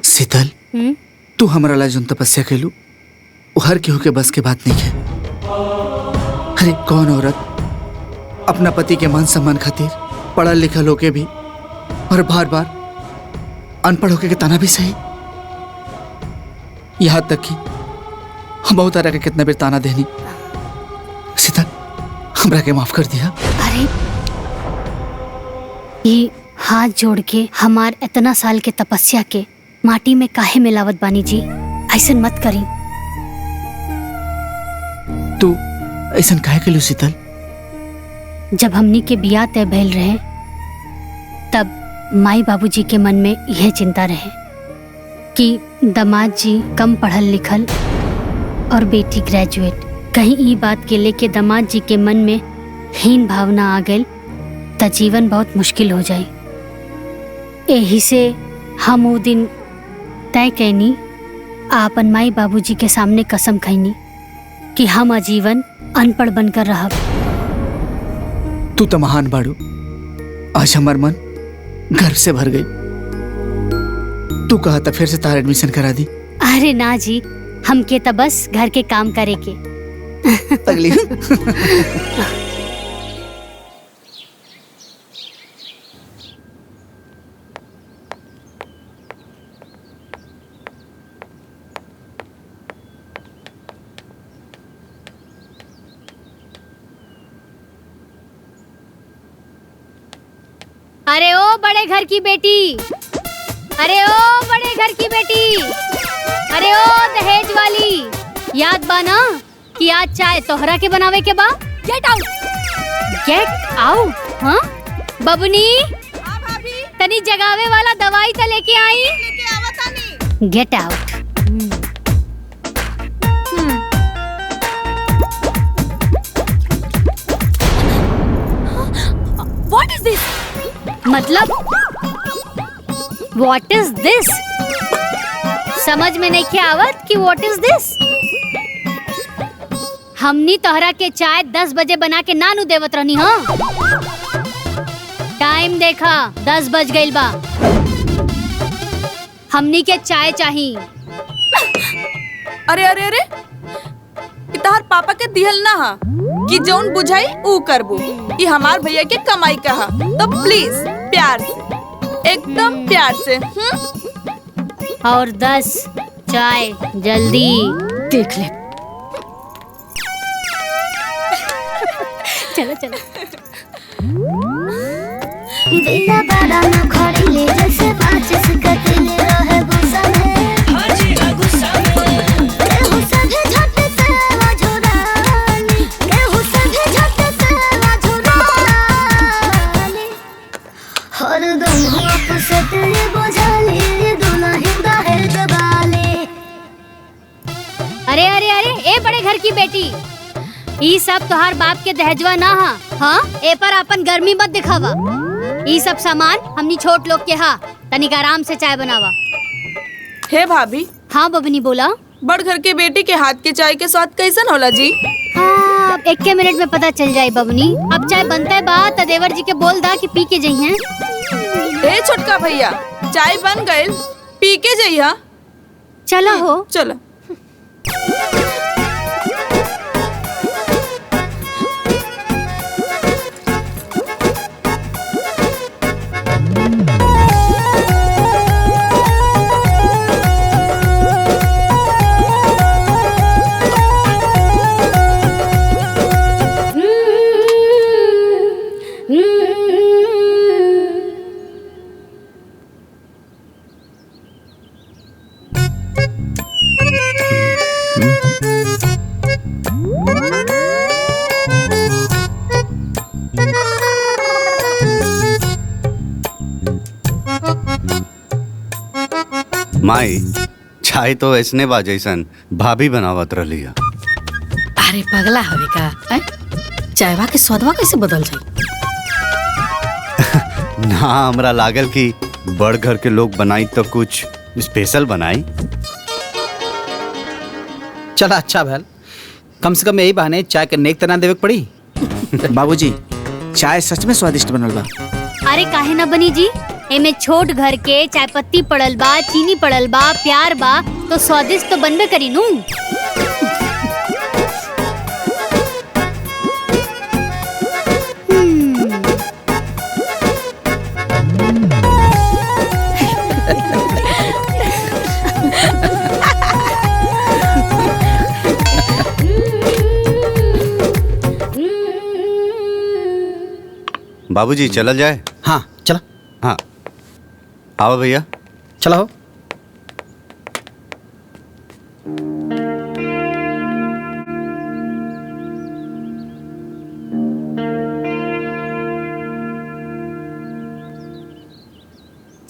शीतल तू हमारा ला जोन तपस्या कैलू वो हर केहू के बस के बात नहीं है। अरे कौन औरत अपना पति के मान सम्मान खातिर पढ़ल लिखल होके भी और बार बार अनपढ़ होके के ताना भी सही। यहाँ तक कि हम बहुत तरह के कितना बेर ताना देनी। शीतल हमरा के माफ कर दिया। अरे ये हाथ जोड़ के हमार इतना साल के तपस्या के माटी में काहे मिलावत बानी जी, ऐसन मत करी। तू ऐसन काहे कैलू शीतल? जब हमनी के बियाह तय भइल रहे तब माई बाबूजी के मन में यह चिंता रहे कि दामाद जी कम पढ़ल लिखल और बेटी ग्रेजुएट। कहीं ये बात के लेके दामाद जी के मन में हीन भावना आ गई तो जीवन बहुत मुश्किल हो जाए। यही से हम वो दिन तय कैनी, आपन माई बाबूजी के सामने कसम खैनी कि हम आजीवन अनपढ़ बनकर रहब। तू तो महान बाड़ू। आज हमार मन गर्व से भर गई। तू कहा था फिर से तार एडमिशन करा दी। अरे ना जी, हमके तो बस घर के काम करे के। अगली अरे ओ बड़े घर की बेटी, अरे ओ बड़े घर की बेटी, अरे ओ दहेज वाली, याद बा ना कि आज चाय तोहरा के बनावे के बा। Get out, get out. हाँ बबुनी, तनी जगावे वाला दवाई तो लेके आई। Get out. What is this? मतलब What is this? समझ में नहीं क्या आवत कि What is this? हमनी तोहरा के चाय 10 बजे बना के नानू देवत रहनी। हाँ टाइम देखा 10 बज गइल बा। हमनी के चाय चाहिए। अरे अरे अरे इतार पापा के दिहल ना हा कि जौन बुझाई ऊ करबू। ये हमार भैया के कमाई कहा, तो प्लीज प्यार से, एकदम प्यार से। और 10 चाय जल्दी। देख ले। चलो चलो। दिया बड़ा न खड़िले जैसे 5 सकतिल रहे गुस्सा में। हाजी गुस्सा में केहू सभे झट से वाझुरानी, केहू सभे झट से वाझुरानी। हर दम आप से तेरे बोझाली दुल्हन दहेज ई सब तोहार बाप के दहेजवा ना हा। हाँ ए पर अपन गर्मी मत दिखावा। ई सब सामान हमनी छोट लोग के हा। तनिक आराम से चाय बनावा। हे भाभी। हाँ बबनी बोला। बड़ घर के बेटी के हाथ के चाय के स्वाद कैसन होला जी? हाँ 1 मिनट में पता चल जाए बबनी। अब चाय बनता है बात देवर जी के बोल दा कि पी के जई हैं। ए छोटका भैया चाय बन गइल, पी के जइहा। चलो हो। चलो। माई चाय तो ऐसने बा जैसन भाभी बनावत रही है। अरे पगला हवे का हैं? चायवा के स्वादवा कैसे बदल जाई? ना हमरा लागल कि बड़ घर के लोग बनाई तो कुछ स्पेशल बनाई। चला अच्छा भैल, कम से कम यही बहाने चाय के नेक तना देवे के पड़ी। बाबूजी चाय सच में स्वादिष्ट बनल बा। अरे काहे ना बनी जी, एमे छोट घर के चाय पत्ती पड़ल बा, चीनी पड़ल बा, प्यार बा, तो स्वादिष्ट तो बनबे करी नू। बाबूजी चलल जाए। हाँ चला। हाँ आओ भैया चला हो।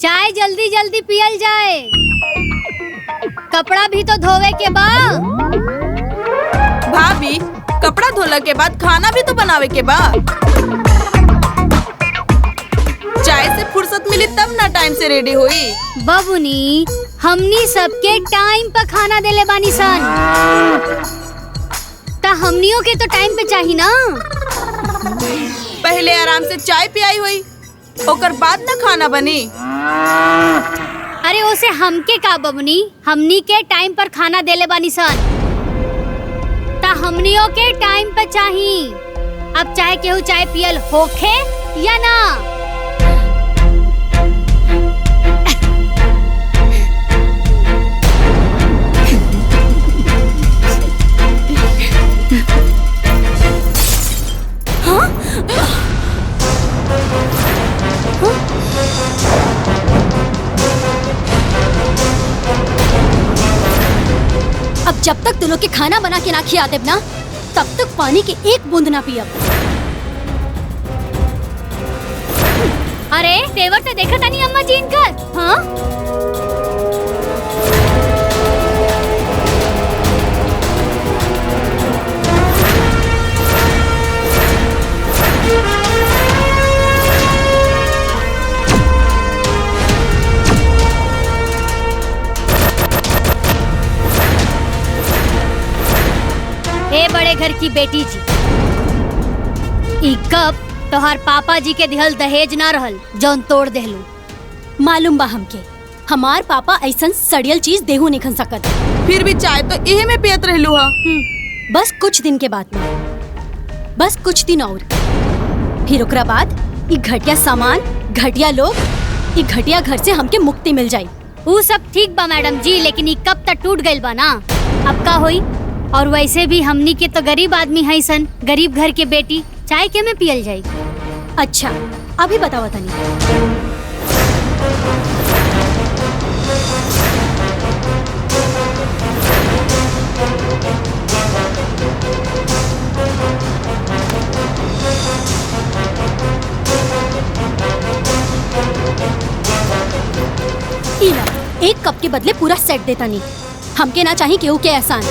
चाय जल्दी जल्दी पियल जाए। कपड़ा भी तो धोवे के बा। भाभी कपड़ा धोला के बाद खाना भी तो बनावे के बा। चाय से फुर्सत मिली तब ना टाइम से रेडी हुई। बबुनी हमनी सबके टाइम पर खाना देले बानी सन, ता हमनियों के तो टाइम पे चाहिए ना। पहले आराम से चाय पियाई हुई, ओकर बाद ना खाना बनी। अरे ओसे हमके का बबुनी, हमनी के टाइम पर खाना देले बानी सन, ता हमनियों के टाइम पे चाहिए। अब चाहे केहू चाय पियल होखे या ना। अब जब तक तुम लोग के खाना बना के ना खिया देब ना, तब तक पानी के एक बूंद ना पियब। अरे तेवर तो देखा था नहीं अम्मा जी इनकर। हाँ ए बड़े घर की बेटी जी, ई कप तोहार पापा जी के दिहल दहेज ना रहल जौन तोड़ देहलू। मालूम बा हमके, हमार पापा ऐसन सड़ियल चीज देहू नहीं खन सकत। फिर भी चाय तो इहे में पियत रहलू हा। बस कुछ दिन के बाद में, बस कुछ दिन और, फिर ओकरा बाद ई घटिया सामान, घटिया लोग, ई घटिया घर से हमके मुक्ति मिल जाई। वो सब ठीक बा मैडम जी, लेकिन ई कब तक टूट गइल बा ना। अब का होई? और वैसे भी हमनी के तो गरीब आदमी है सन, गरीब घर के बेटी, चाय के में पियल जाई। अच्छा अभी बताओ तनी। इला, एक कप के बदले पूरा सेट देता नहीं। हमके ना चाहिए केहू के एहसान।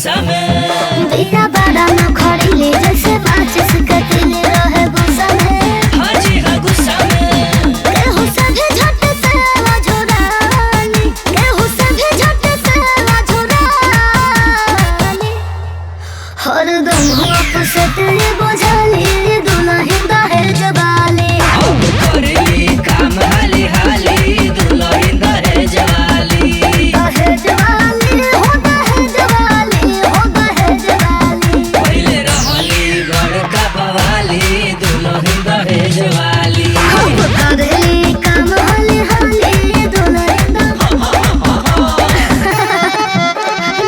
गुस्सा में बिना बड़ा न खड़ी ले जैसे माचिस कतिल रहे गुस्सा में हाजी हाँ गुस्सा में केहू सभे झट से झुरानी केहू सभे झट से झुरानी हरदम हुआ से तेरे बोझाली दुल्हन दहेज वाली करेली काम हाली हाली दुल्हन दहेज वाली दहेज वाली हो दहेज वाली हो दहेज वाली पहले रहली बड़का बवाली दुल्हन दहेज वाली हम करेली काम हाली हाली दुल्हन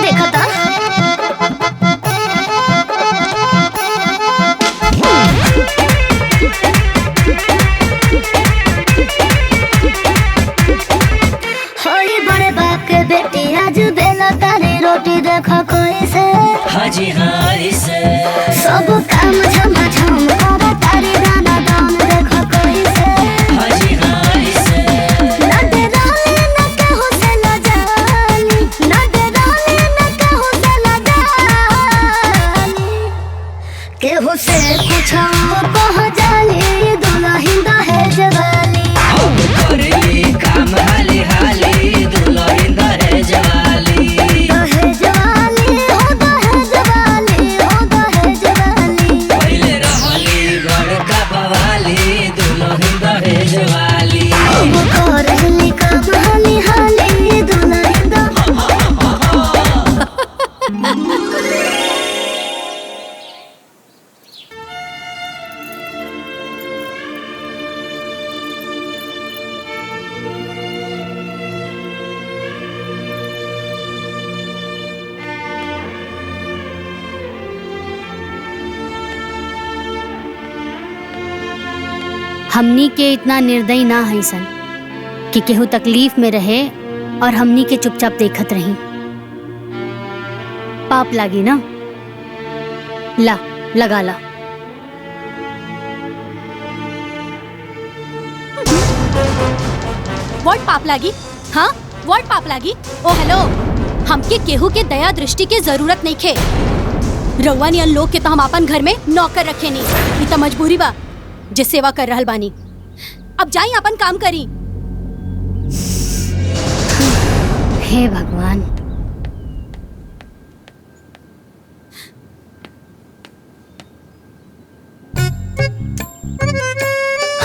देखो तो होई बड़े बाप के बेटी आज बेला तारी रोटी देखो कोई से हाजी हारी से सब काम झमा झम करो तारी दाना दान देखो कोई से हाजी हारी से ना दे डाली ना कहू से ना जानी ना दे डाली ना कहू से ना जानी केहू से पूछो कह जाली दुल्हन दहेज वाली करेली काम हाली हाली दुल्हन दहेज वाली दहेज वाली हो दहेज वाली हो दहेज वाली पहले रहली बड़का बवाली दुल्हन दहेज वाली अब करेली काम हाली हाली दुल्हन हमनी के इतना निर्दयी ना है सन कि केहू तकलीफ में रहे और हमनी के चुपचाप देखत रही। पाप लागी ना, ला लगा ला। व्हाट पाप लागी? हाँ व्हाट पाप लागी? ओ हेलो, हमके केहू के दया दृष्टि के जरूरत नहीं खे। रउआ नियन लोग के तो हम अपन घर में नौकर रखे नहीं, ई तो मजबूरी बा जे सेवा कर रहल बानी। अब जाई अपन काम करी। हे भगवान,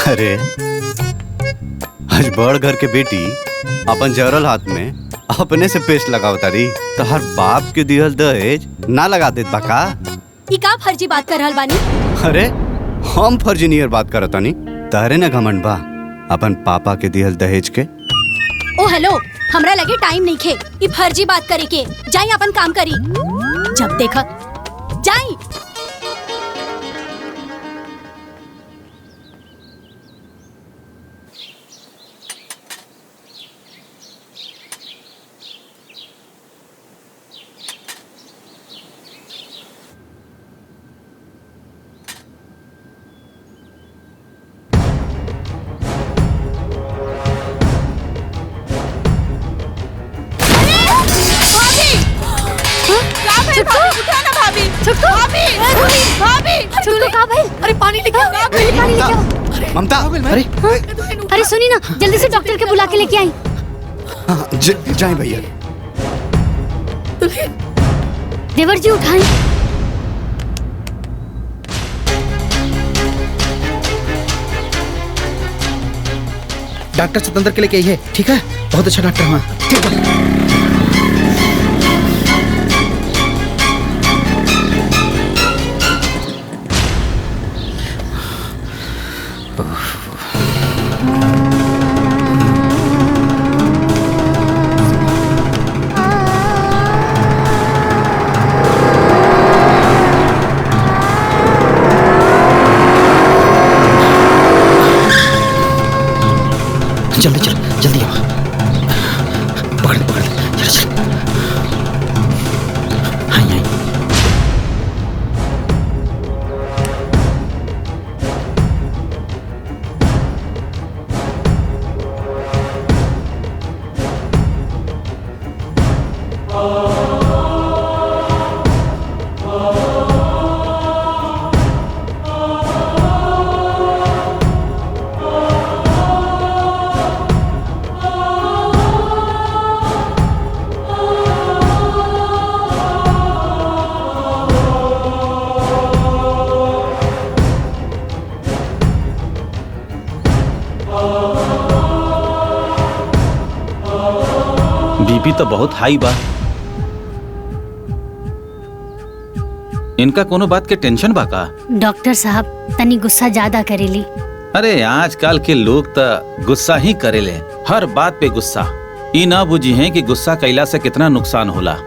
अरे आज बड़ घर के बेटी अपन जरल हाथ में अपने से पेस्ट लगाव तारी तो हर बाप के दिहल दहेज ना लगा देत बा का? ई का फर्जी बात कर रहल बानी? अरे हम फर्जी नियर बात करत तानी, तारे ना घमंड बा अपन पापा के दिहल दहेज के। ओ हेलो, हमरा लगे टाइम नहीं खे ई फर्जी बात करे के। जाई अपन काम करी। जब देखा जाई। अरे पानी लेके आओ, पानी लेके आओ। ममता, अरे अरे सुनी ना, जल्दी से डॉक्टर के बुला के लेके आई। जाए भैया। देवर जी उठाएं। डॉक्टर स्वतंत्र के लेके आई है, ठीक है? बहुत अच्छा डॉक्टर हुआ। ठीक है। जल्दी चल, जल्दी आओ। पकड़ पकड़, चल चल। आई आई। तो बहुत हाई बा। इनका कोनो बात के टेंशन बा का? डॉक्टर साहब तनी गुस्सा ज्यादा करेली। अरे आजकल के लोग तो गुस्सा ही करेले, हर बात पे गुस्सा। ई ना बुझी है कि गुस्सा कैला से कितना नुकसान होला।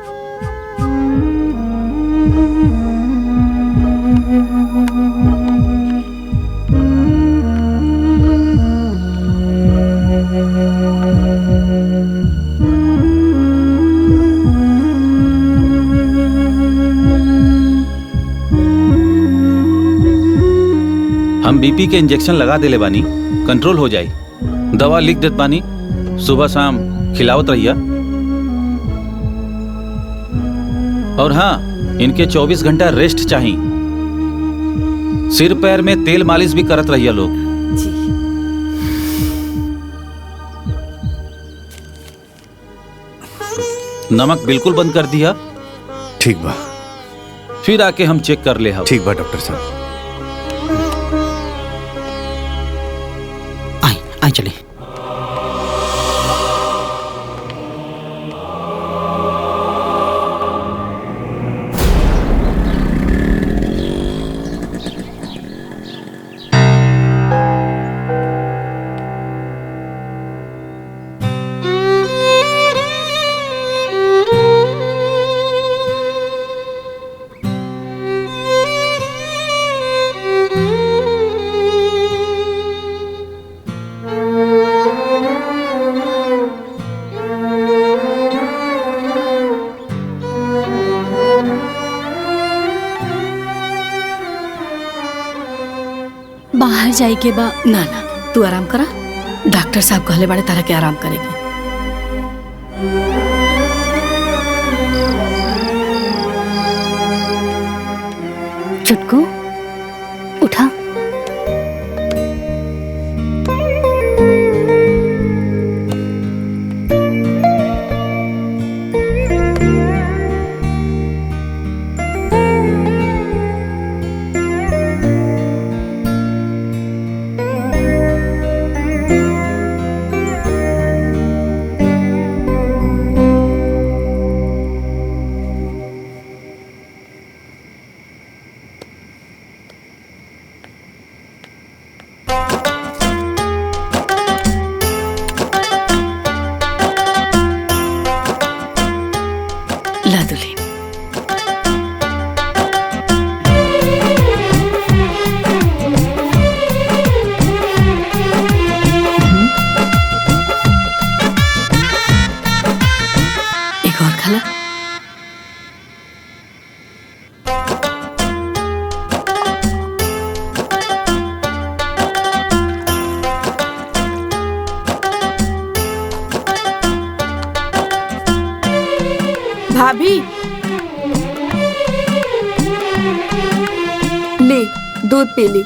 हम बीपी के इंजेक्शन लगा देले बानी, कंट्रोल हो जाए। दवा लिख देत बानी, सुबह शाम खिलावत रहिया। और हाँ, इनके 24 घंटा रेस्ट चाहिए। सिर पैर में तेल मालिश भी करत रहिया लोग। नमक बिल्कुल बंद कर दिया। ठीक बा। फिर आके हम चेक कर ले। ठीक बा डॉक्टर साहब। आई चले। बाहर जाए के बा? ना ना, तू आराम करा। डॉक्टर साहब कहले बड़े तारा के आराम करेगी। चुटकू उठा। ला दुल्हन। एक और खाला। भाभी ली दूध पी ली।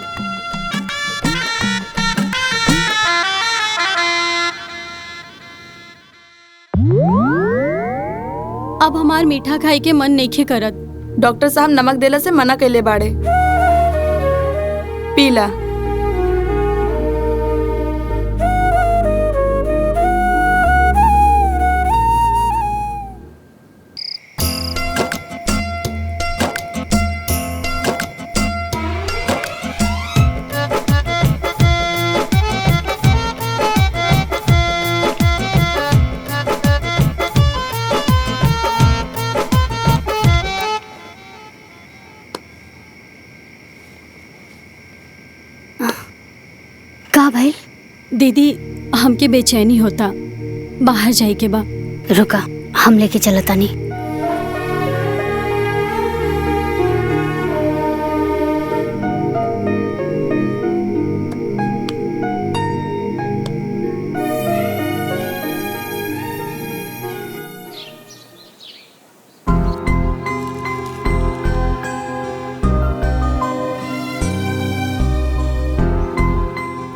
अब हमार मीठा खाए के मन नइखे करत। डॉक्टर साहब नमक देला से मना कैले बाड़े। पीला। का भाई? दीदी हमके बेचैनी होता, बाहर जाए के बा। रुका, हम लेके चलतानी।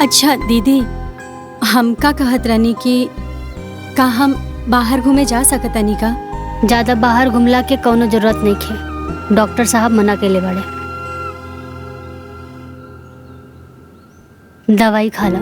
अच्छा दीदी, हम का कहत रहनी कि का हम बाहर घूमे जा सकतानी का? ज्यादा बाहर घुमला के कौनो जरूरत नहीं खे। डॉक्टर साहब मना केले बाड़े। दवाई खा ला।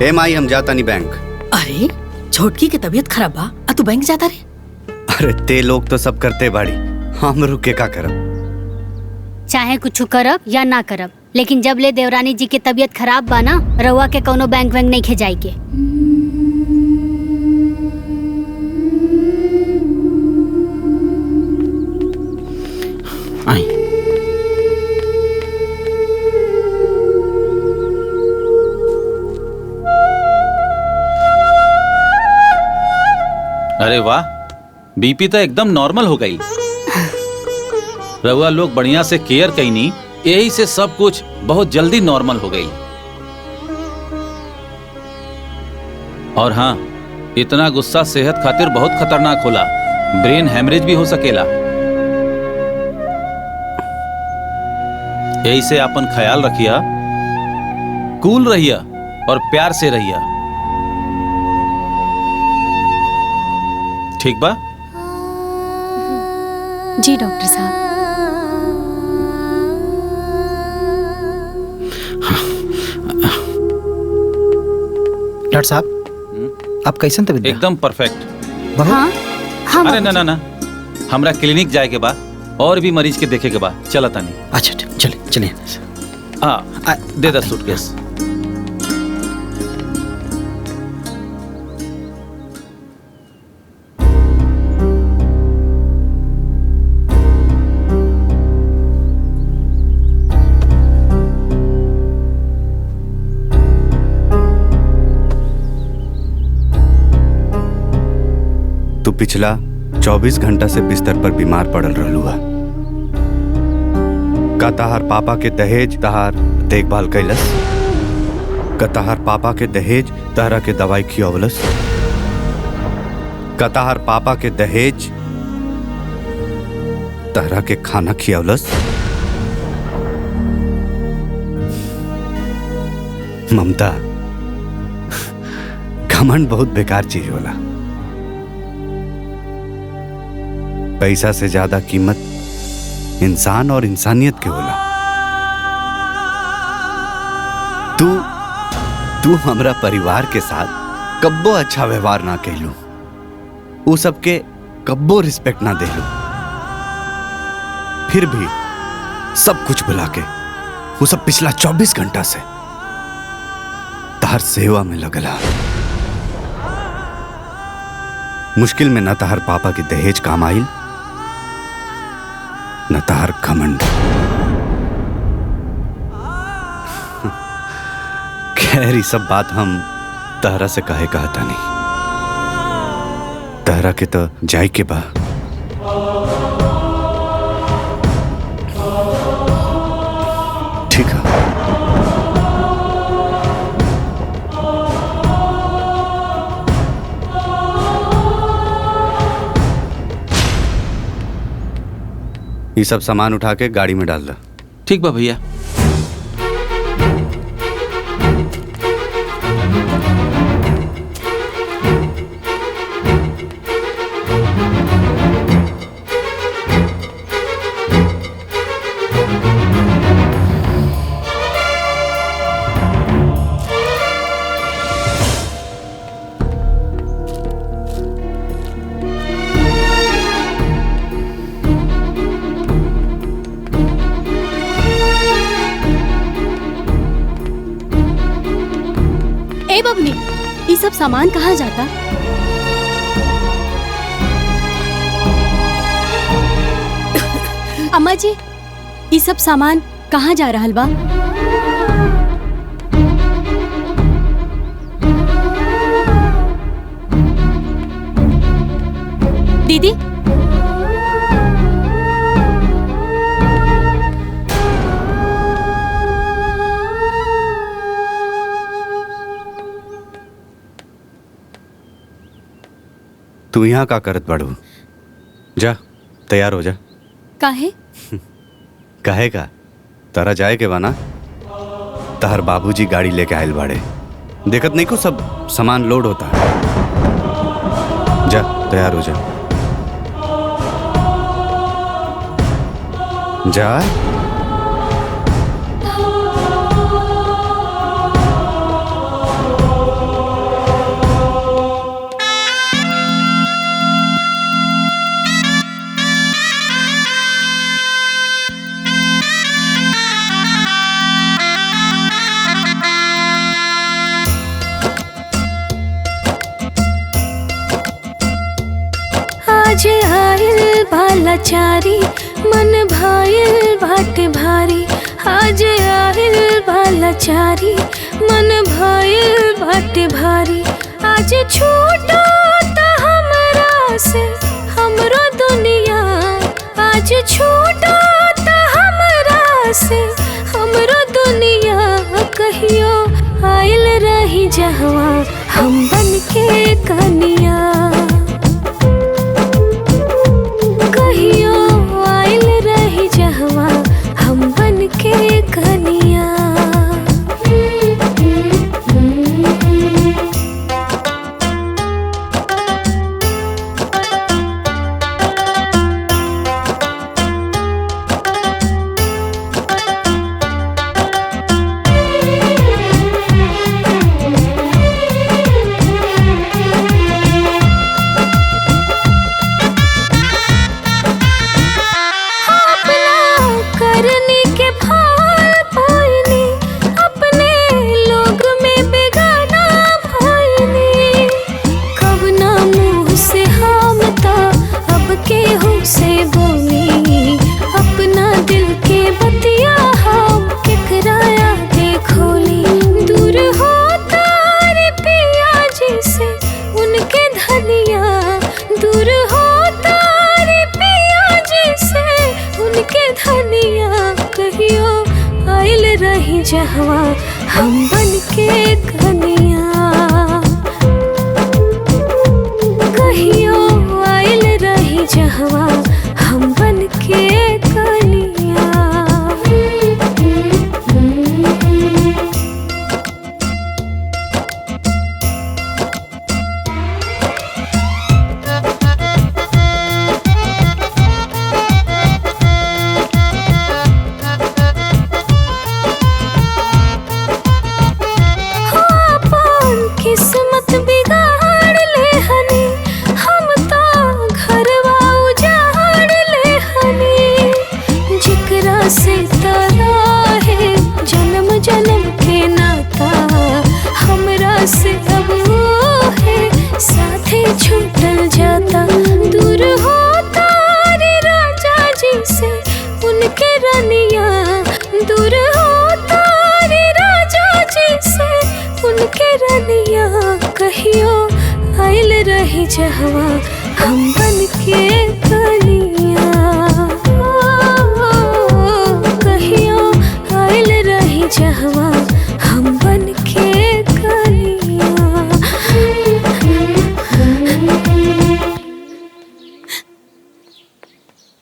ए माई हम जाता नहीं बैंक। अरे छोटकी के तबीयत खराब बा आ तू बैंक जाता रे? अरे ते लोग तो सब करते बाड़ी, हम रुक के का करब? चाहे कुछ करब या ना करब, लेकिन जब ले देवरानी जी के तबीयत खराब बा ना, रउआ के कोनो बैंक वैंक नहीं खेजाई के। आई अरे वाह, बीपी तो एकदम नॉर्मल हो गई। रउआ लोग बढ़िया से केयर कईनी, यही से सब कुछ बहुत जल्दी नॉर्मल हो गई। और हाँ, इतना गुस्सा सेहत खातिर बहुत खतरनाक होला, ब्रेन हेमरेज भी हो सकेला। यही से अपन ख्याल रखिया, कूल रहिया और प्यार से रहिया, ठीक बा? जी डॉक्टर साहब। डॉक्टर साहब, आप कैसन तबीयत? एकदम परफेक्ट। हाँ, हाँ अरे ना ना ना, हमरा क्लिनिक जाए के बा और भी मरीज के देखे के बा, चला तानी। अच्छा चलिए चलिए। हाँ, दे द सूटकेस। तू पिछला 24 घंटा से बिस्तर पर बीमार पड़ल रहलू है। का तहार पापा के दहेज तहार देखभाल कैलस? का तहार पापा के दहेज तहरा के दवाई खियवलस? का तहार पापा के दहेज तहरा के खाना खियवलस? ममता, घमंड बहुत बेकार चीज होला। पैसा से ज्यादा कीमत इंसान और इंसानियत के होला। तू हमरा परिवार के साथ कब्बो अच्छा व्यवहार ना कैलू, वो सबके कब्बो रिस्पेक्ट ना देलू, फिर भी सब कुछ भुला के वो सब पिछला 24 घंटा से तहार सेवा में लगला। मुश्किल में न तहार पापा की दहेज काम आइल, न तहार घमंड। खैर ये सब बात हम तहरा से कहे कहता नहीं, तहरा के तो जाय के बा। ठीक है। ये सब सामान उठा के गाड़ी में डाल दो। ठीक बा भैया। ए बबनी, ये सब सामान कहाँ जाता? अम्मा जी, ये सब सामान कहाँ जा रहल बा? दीदी, तू यहाँ का करत बाड़ू? जा तैयार हो जा। काहे? कहे का तारा जाए के बाना, तहर बाबूजी गाड़ी लेके आयल बाड़े, देखत नहीं को सब सामान लोड होता। जा तैयार हो जा। जा। आज आयल भाला चारी मन भाईल भाटे भारी आज आयल भाला चारी मन भाईल भाटे भारी आज छूटो त हमरा से हमरो दुनिया आज छूटो त हमरा से हमरो दुनिया कहियो आयल रही जहवा हम बन के कनिया कहियो आयल रही जहवा हम बन के कनिया जहवा हम बन के कनिया कहियो आयल रही जहवा हम बन के कनिया किस्मत बिगाड़ ले हनी हम तो घरवा उजाड़ ले हनी जिकरा से तारा है जन्म जन्म के नाता हमरा से अब वो है साथे छूटल जाता दूर हो तारे राजा जी से उनके रनिया दूर हो तारे राजा जी से उनके रनिया कहियो आयल रही जहवा हम बन के कनिया कहियो आयल रही जहवा हम बन के कनिया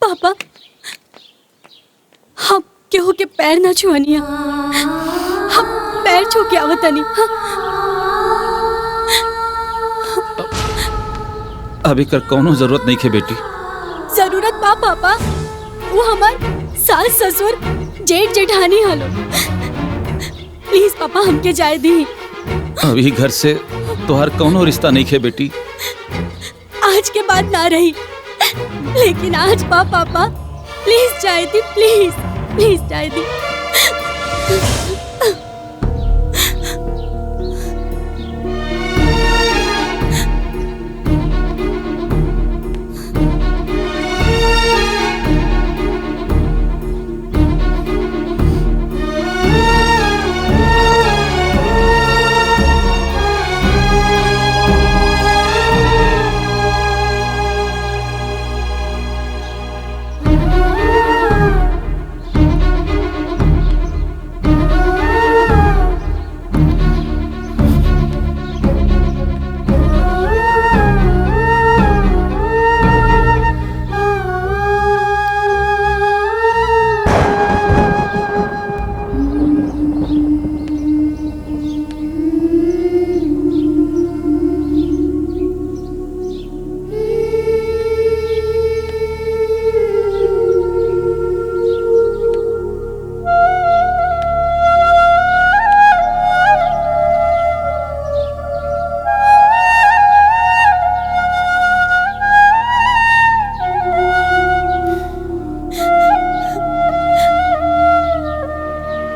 पापा हम केहू के पैर ना छुअनिया हम पैर छू के आवतनी अभी कर कौनो जरूरत नहीं है बेटी। जरूरत बा पापा वो हमार सास ससुर जेठ जेठानी हलो प्लीज पापा हमके जाए दी अभी घर से तोहर कौनो रिश्ता नहीं है बेटी। आज के बाद ना रही लेकिन आज बा पापा प्लीज जाए दी प्लीज प्लीज जाए दी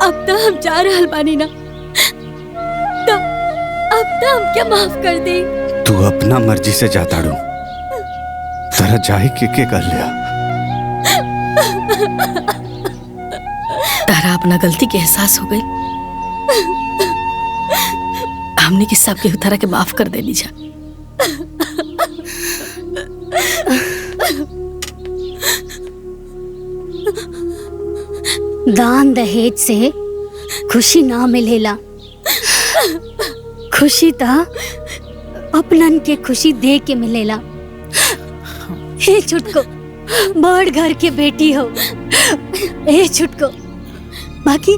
अब तो हम जा रहल बानी ना तो अब तो हम क्या माफ कर दे। तू अपना मर्जी से जाता रू तरह जाए के कर लिया। तारा अपना गलती के एहसास हो गई। हमने की सब के उतारा के माफ कर देनी जा। दान दहेज से खुशी ना मिलेला। खुशी ता अपनन के खुशी दे के मिलेला। हे छुटको, बड़ घर के बेटी हो। हे छुटको, बाकी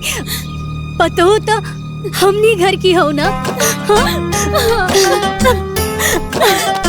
पतो तो हमनी घर की हो ना। हाँ?